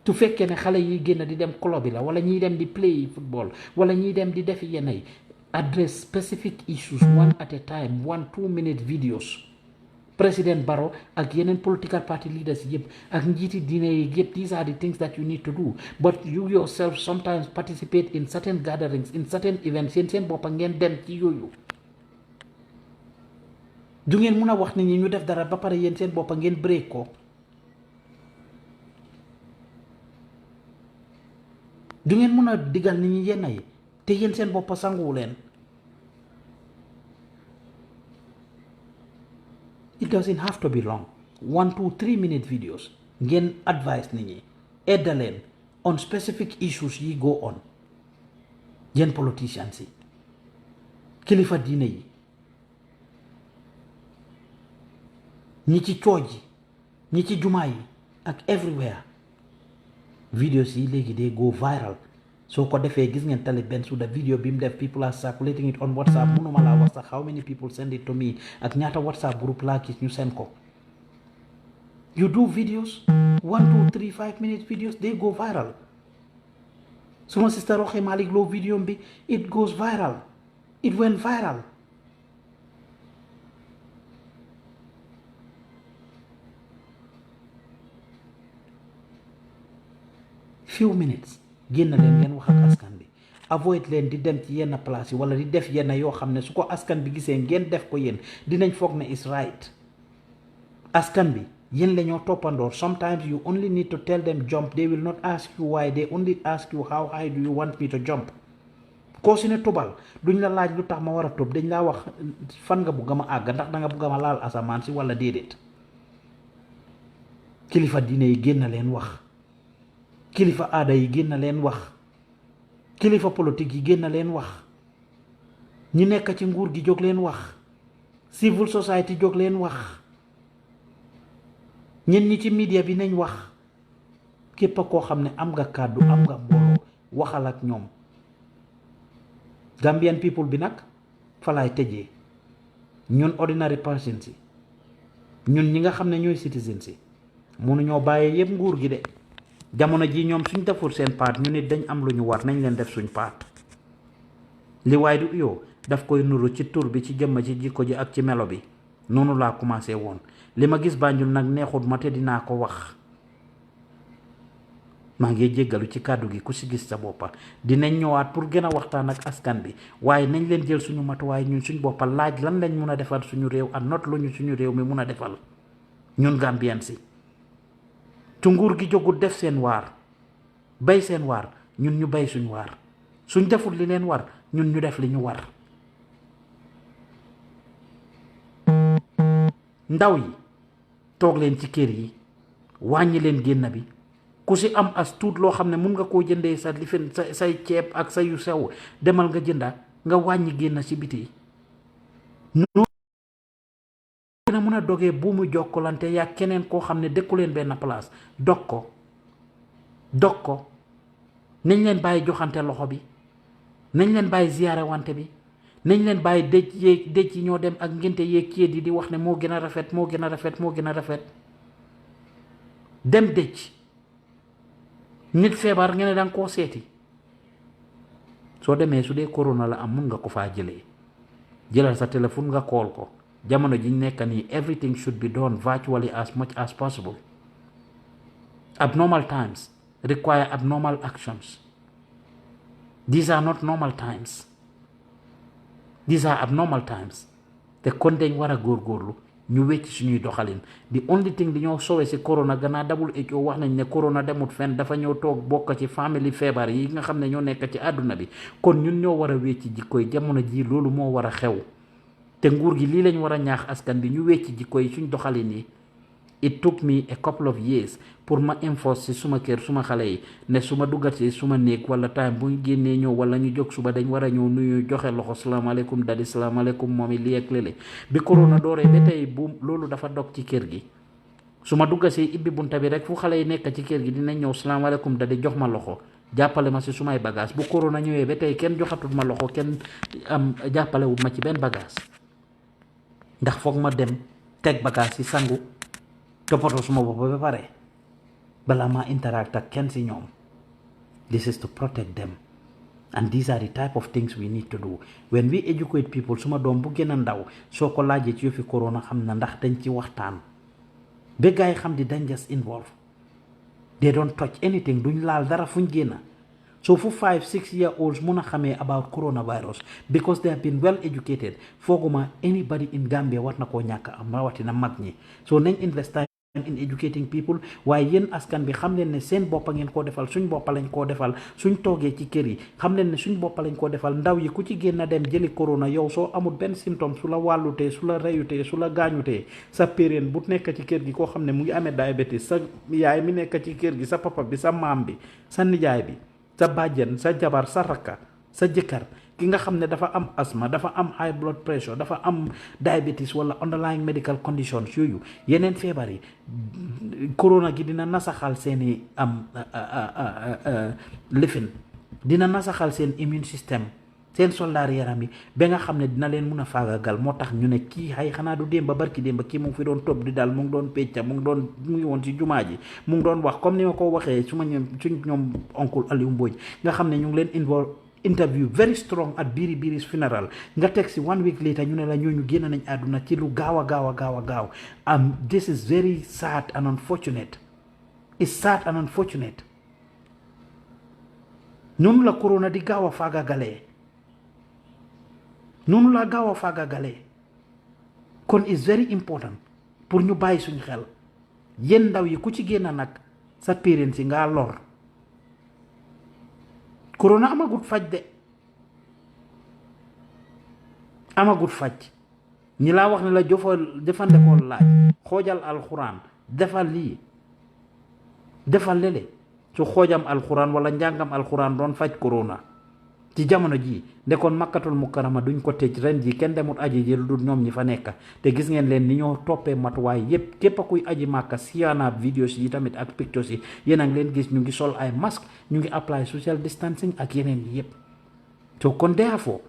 su fekkee ne xale yi génn di dem club bi la wala ñiy dem di play football wala ñiy dem di defi yenn yi address specific issues one at a time 1-2 minute videos President Barrow ak yeneen political party leaders yëpp ak njiiti diine yi yëpp these are the things that you need to do but you yourself sometimes participate in certain gatherings in certain events seen boppa ngeen dem ci yooyu du ngeen mun a wax nit ñi ñu def dara ba pare yéen seen boppa ngeen break ko du ngeen mun a digal nit ñi yenn yi te yéen seen boppa sanguwu leen it doesn't have to be long 1-2-3 minute videos ngeen advice nit ñi edda leen on specific issues yi go on yéen politicians yi kilifa diine yi ñi ci cooj yi ñi ci jumaa yi ak everywhere videos yi léegi day go viral soo ko defee gis ngeen Talib Bensouda video bi mu def people are circulating it on WhatsApp mënuma laa wax sax how many people send it to me ak ñaata WhatsApp group laa gis ñu send ko you do videos 1-2-3-5 minute videos they go viral suma sister Roxi Malik Lo video bi it goes viral it went viral few minutes génn leen ngeen wax ak askan bi avoid leen di dem ci yenn place yi wala di def yenn yoo xam ne su ko askan bi gisee ngeen def ko yéen dinañ foog ne is right askan bi yéen la ñoo toppandoor sometimes you only need to tell them jump they will not ask you why they only ask you how high do you want me to jump koo si ne tubal duñ la laaj lu tax ma war a tub dañ laa wax fan nga bugg ma àgg ndax da nga bugg ma laal asamaan si wala déedéet kilifa diine yi génn leen wax kilifa aada yi génn leen wax kilifa politique yi génn leen wax ñi nekk ci nguur gi jóg leen wax civil society jóg leen wax ñen ñi ci media bi nañ wax képp koo xam ne am nga kàddu am nga mbooloo waxal ak ñoom Gambian people bi nag fa laay tëjee ñun ordinary persons yi ñun ñi nga xam ne ñooy citizens yi mënuñoo bàyyee yëpp nguur gi de jamono ji ñoom suñ deful seen paat ñu nit dañ am lu ñu war nañ leen def suñ paat li waay du yow daf koy nuru ci tur bi ci jëmm ci jikko ji ak ci melo bi noonu laa commencé woon li ma gis Banjul nag neexut ma te dinaa ko wax maa ngi jéggalu ci kàddu gi ku si gis sa boppa dinañ ñëwaat pour gën a waxtaan ak askan bi waaye nañ leen jël suñu matuwaay ñun suñ boppa laaj lan lañ mun a defal suñu réew ak not lu ñu suñu réew mi mun a defal ñun Gambien si su nguur gi jógut def seen waar bay seen waar ñun ñu bay suñ waar suñ deful li leen war ñun ñu def li ñu war ndaw yi toog leen ci kër yi wàññi leen génn bi ku si am as tuut loo xam ne mun nga koo jëndee sa lifin say ceeb ak sa yu sew demal nga jënda nga wàññi génn si biti na mun a dogee bu mu jokkalante yaa keneen koo xam ne dëkku leen benn place dog ko nañ leen bàyyi joxante loxo bi nañ leen bàyyi ziyaare wante bi nañ leen bàyyi dëj yi ñoo dem ak ngénte yeeg ceet yi di wax ne moo gën a rafet moo gën a rafet moo gën a rafet dem dëj nit feebar nga ne danga koo seeti soo demee su dee corona la am mun nga ko faa jëlee jëlal sa téléphone nga call ko jamono ji nekk nii everything should be done virtually as much as possible abnormal times require abnormal actions these are not normal times these are abnormal times te kon dañ war a góorgóorlu ñu wecc suñuy doxalin the only thing dañoo sowe si corona gannaaw WHO wax nañ ne corona demut fenn dafa ñëw toog bokk ci family feebar yi nga xam ne ñoo nekk ci àdduna bi kon ñun ñoo war a wecc jikkoy jamono ji loolu moo war a xew te nguur gi lii lañ war a ñaax askan bi ñu wecc jikko yi suñ doxalin yi. It took me a couple of years pour ma enforce si suma kër suma xale yi ne su ma duggatee suma néeg wala time bu ñu génnee ñëw wala ñu jóg suba dañ war a ñëw nuyu joxe loxo salaamaaleykum dadi salaamaaleykum moom lii ak lële bi corona dooree ba tey bu loolu dafa dog ci kër gi su ma duggasee ibbi bunta bi rek fu xale yi nekk ci kër gi dinañ ñëw salaamaaleykum dadi jox ma loxo jàppale ma si sumay bagage bu corona ñëwee ba tey kenn joxatul ma loxo kenn am jàppalewut ma ci benn bagage ndax foog ma dem teg bagage si sangu toppatoo suma bopp ba pare balaa maa interact ak kenn si ñoom this is to protect them and these are the type of things we need to do when we educate people suma doom bu gën a ndaw soo ko laajee ci yëfi corona xam na ndax dañ ci waxtaan ba gars yi xam di dangers involved they don't touch anything duñ laal dara fuñ génna so fu 5-6 year olds mun a xamee about coronavirus because they have been well educated fooguma anybody in Gambia war na koo ñàkk am rawatina mag ñi so nañ invest in educating people waaye yéen askan bi xam leen ne seen boppa ngeen koo defal suñ boppa lañ koo defal suñ toogee ci kër yi xam leen ne suñ boppa lañ koo defal ndaw yi ku ci génn dem jëli corona yow soo amul benn symptôme su la wàllutee su la reyutee su la gaañutee sa parent bu nekk ci kër gi koo xam ne mu ngi amee diabetes sa yaay mi nekk ci kër gi sa papa bi sa maam bi sa nijaay bi sa bàjjen sa jabar sa rakka sa jëkkër ki nga xam ne dafa am asthma dafa am high blood pressure dafa am diabetes wala underlying medical conditions yooyu yeneen feebar yi corona gi dina nasaxal seeni am lifin dina nasaxal seen immune system seen soldaar yaram yi ba nga xam ne dina leen mun a faagagal moo tax ñu ne kii xay xanaa du démba barki démba kii mu ngi fi doon topp di daal mu ngi doon pecca mu ngi woon ci jumaa ji mu ngi doon wax comme ni ma ko waxee suñ ñoom oncle Aliou Mbodj nga xam ne ñu ngi leen interview very strong at Biri's funeral nga teg si 1 week later ñu ne la ñooñu génn nañ àdduna ci lu gaaw a gaaw this is very sad and unfortunate it's sad and unfortunate noonu la corona di gaaw a faagagalee noonu la gaaw a faagagalee kon it's very important pour ñu bàyyi suñu xel yéen ndaw yi ku ci génn nag sa parents yi ngaa lor corona amagut faj de amagut faj ñi laa wax ne la jëfandikool laaj xoojal alxuraan defal lii defal lele su xoojam alxuraan wala njàngam alxuraan doon faj corona ci jamono ji ndekoon makkatul mukarama duñ ko tëj ren ji kenn demut aji ji lu dul ñoom ñi fa nekk te gis ngeen leen ni ñoo toppee matuwaay yépp képp a kuy aji màkka siyaanaab videos yi tamit ak pictures yi yéen a ngi leen gis ñu ngi sol ay masque ñu ngi apply social distancing ak yeneen yi yépp so kon therefore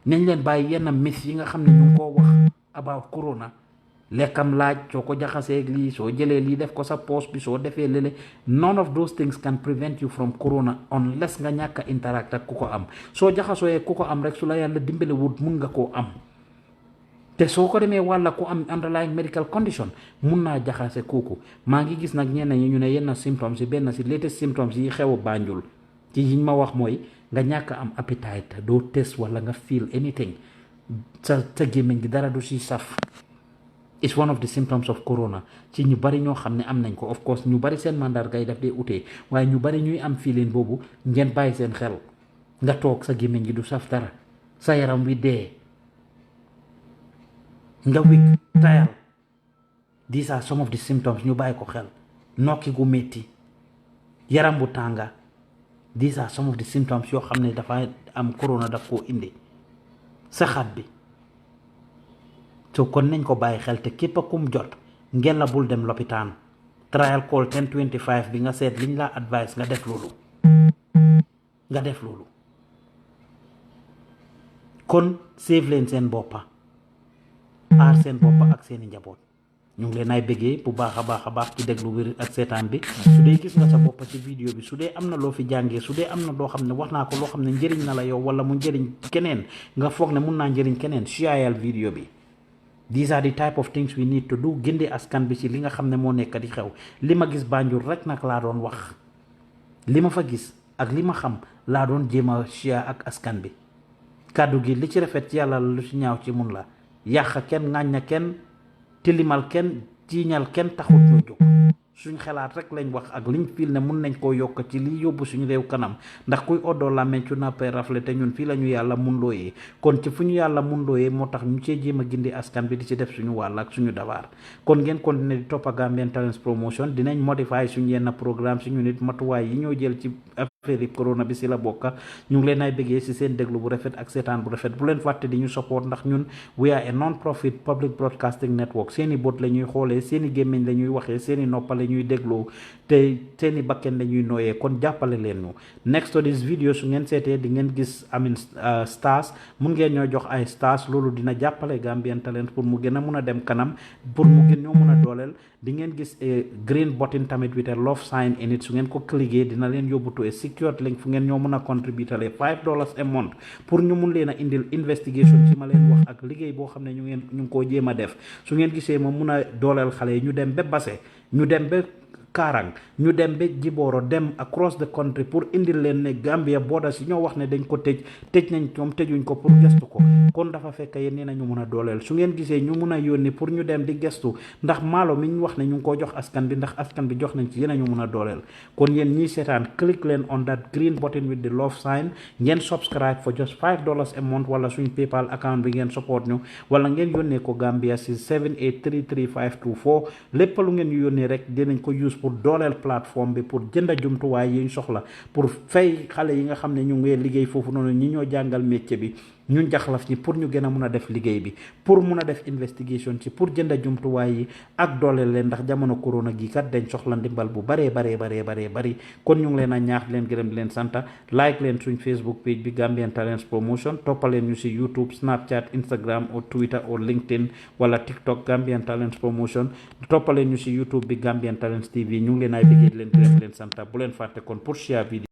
nañ leen bàyyi yenn myth yi nga xam ne ñu ngi koo wax about corona lekkam laaj soo ko jaxasee lii soo jëlee lii def ko sa poos bi soo defee lële none of those things can prevent you from corona unless nga ñàkk a interact ak ku ko am soo jaxasooyee ku ko am rek su la yàlla dimbale wut mun nga koo am te soo ko demee wàlla ku am underlying medical condition mun naa jaxase kooku maa ngi gis nag ñenn ñi ñu ne yenn symptômes yi benn si latest symptômes yi xew a Banjul ci yiñ ma wax mooy nga ñàkk am appetite doo test wala nga feel anything sa gémmiñ gi dara du si saf it's one of the symptoms of corona ci ñu bari ñoo xam ne am nañ ko of course ñu bari seen mandarga yi daf dee utee waaye ñu bari ñuy am feeling boobu ngeen bàyyi seen xel nga toog sa gémmiñ gi du saf dara sa yaram wi dee nga wig tayal these are some of the symptoms ñu bàyyi ko xel nokki gu metti yaram bu tànga these are some of the symptoms yoo xam ne dafa am corona daf koo indi saxaat bi so kon nañ ko bàyyi xel te képp a kum jot ngeen la bul dem lopitaan trial call 1025 bi nga seet liñ la advice nga def loolu kon save leen seen boppa aar seen boppa ak seeni njaboot ñu ngi leen ay bëggee bu baax a baax ci déglu bi ak seetaan bi su dee gis nga sa boppa ci vidéo bi su dee am na loo fi jàngee su dee am na loo xam ne wax naa ko loo xam ne njëriñ na la yow wala mu njëriñ keneen nga foog ne mun naa njëriñ keneen shareal vidéo bi. These are the type of things we need to do gindi askan bi ci li nga xam ne moo nekk di xew li ma gis Banjul rek nag laa doon wax li ma fa gis ak li ma xam laa doon jéem a share ak askan bi kàddu gi li ci rafet ci yàlla lu ci ñaaw ci mun la yàq kenn ŋàñña kenn tilimal kenn jiiñal kenn taxut ñu jóg suñ xelaat rek lañ wax ak liñ fiil ne mun nañ koo yokk ci liy yóbbu suñu réew kanam ndax kuy oddoo làmmeñ cu nappee rafle te ñun fii la ñu yàlla mun looyee kon ci fu ñu yàlla mun looyee moo tax ñu cee jéem a gindi askan bi di ci def suñu wàll ak suñu dabaar kon ngeen continuer di toppa Gambian Talents Promotion dinañ modify suñu yenn programme suñu nit matuwaay yi ñoo jël ci affaire yi corona bi si la bokka ñu ngi leen ay bëggee si seen déglu bu rafet ak seetaan bu rafet bu leen fàtte di ñu support ndax ñun we are a non-profit public broadcasting network seeni bot la ñuy xoolee seeni gémmiñ la ñuy waxee seeni noppa la ñuy dégloo te seeni bakken la ñuy nooyee kon jàppale leen ñu next to this video su ngeen seetee di ngeen gis stars mun ngeen ñoo jox ay stars loolu dina jàppale Gambian Talents pour mu gën a mun a dem kanam pour mu gën ñoo mun a dooleel di ngeen gis green button tamit with a love sign in it su ngeen ko cliquer dina leen yóbbu to a secured link fu ngeen ñoo mën a contribuer $5 a month pour ñu mun leen a indil investigation ci ma leen wax ak liggéey boo xam ne ñu ngi koo jéem a def su ngeen gisee ma mun a dooleel xale yi ñu dem ba Basse ñu dem ba Karang ñu dem ba Jibooro dem across the country pour indil leen ne Gambia borders yi ñoo wax ne dañ ko tëj nañ ñoom tëjuñ ko pour gestu ko kon dafa fekk yéen nee na ñu mun a dooleel su ngeen gisee ñu mun a yónni pour ñu dem di gestu ndax maalo mi ñu wax ne ñu ngi koo jox askan bi ndax askan bi jox nañ ci yéen a ñu mun a dooleel kon yéen ñiy seetaan click leen on that green button with the love sign ngeen subscribe for just $5 a month wala suñ PayPal account bi ngeen support ñu wala ngeen yónnee ko Gambia si 7833524 lépp lu ngeen ñu yónnee rek dinañ ko use pour dooleel plateforme bi pour jënda jumtuwaay yi ñu soxla pour fay xale yi nga xam ne ñu ngi liggéey foofu noonu ñi ñoo jàngal métier bi ñu jaxlaf ci pour ñu gën a mun a def liggéey bi pour mun a def investigation ci pour jënda jumtuwaay yi ak dooleel leen ndax jamono corona gi kat dañ soxla ndimbal bu bari kon ñu ngi leen a ñaax leen gërëm di leen santa like leen suñ Facebook page bi Gambian Talents Promotion toppaleen ñu si YouTube Snapchat Instagram ou Twitter ou LinkedIn wala TikTok Gambian Talents Promotion toppaleen ñu si YouTube bi Gambian Talents TV ñu ngi leen ay bëggee di leen gërëm di leen santa bu leen fàtte kon pour share vidéo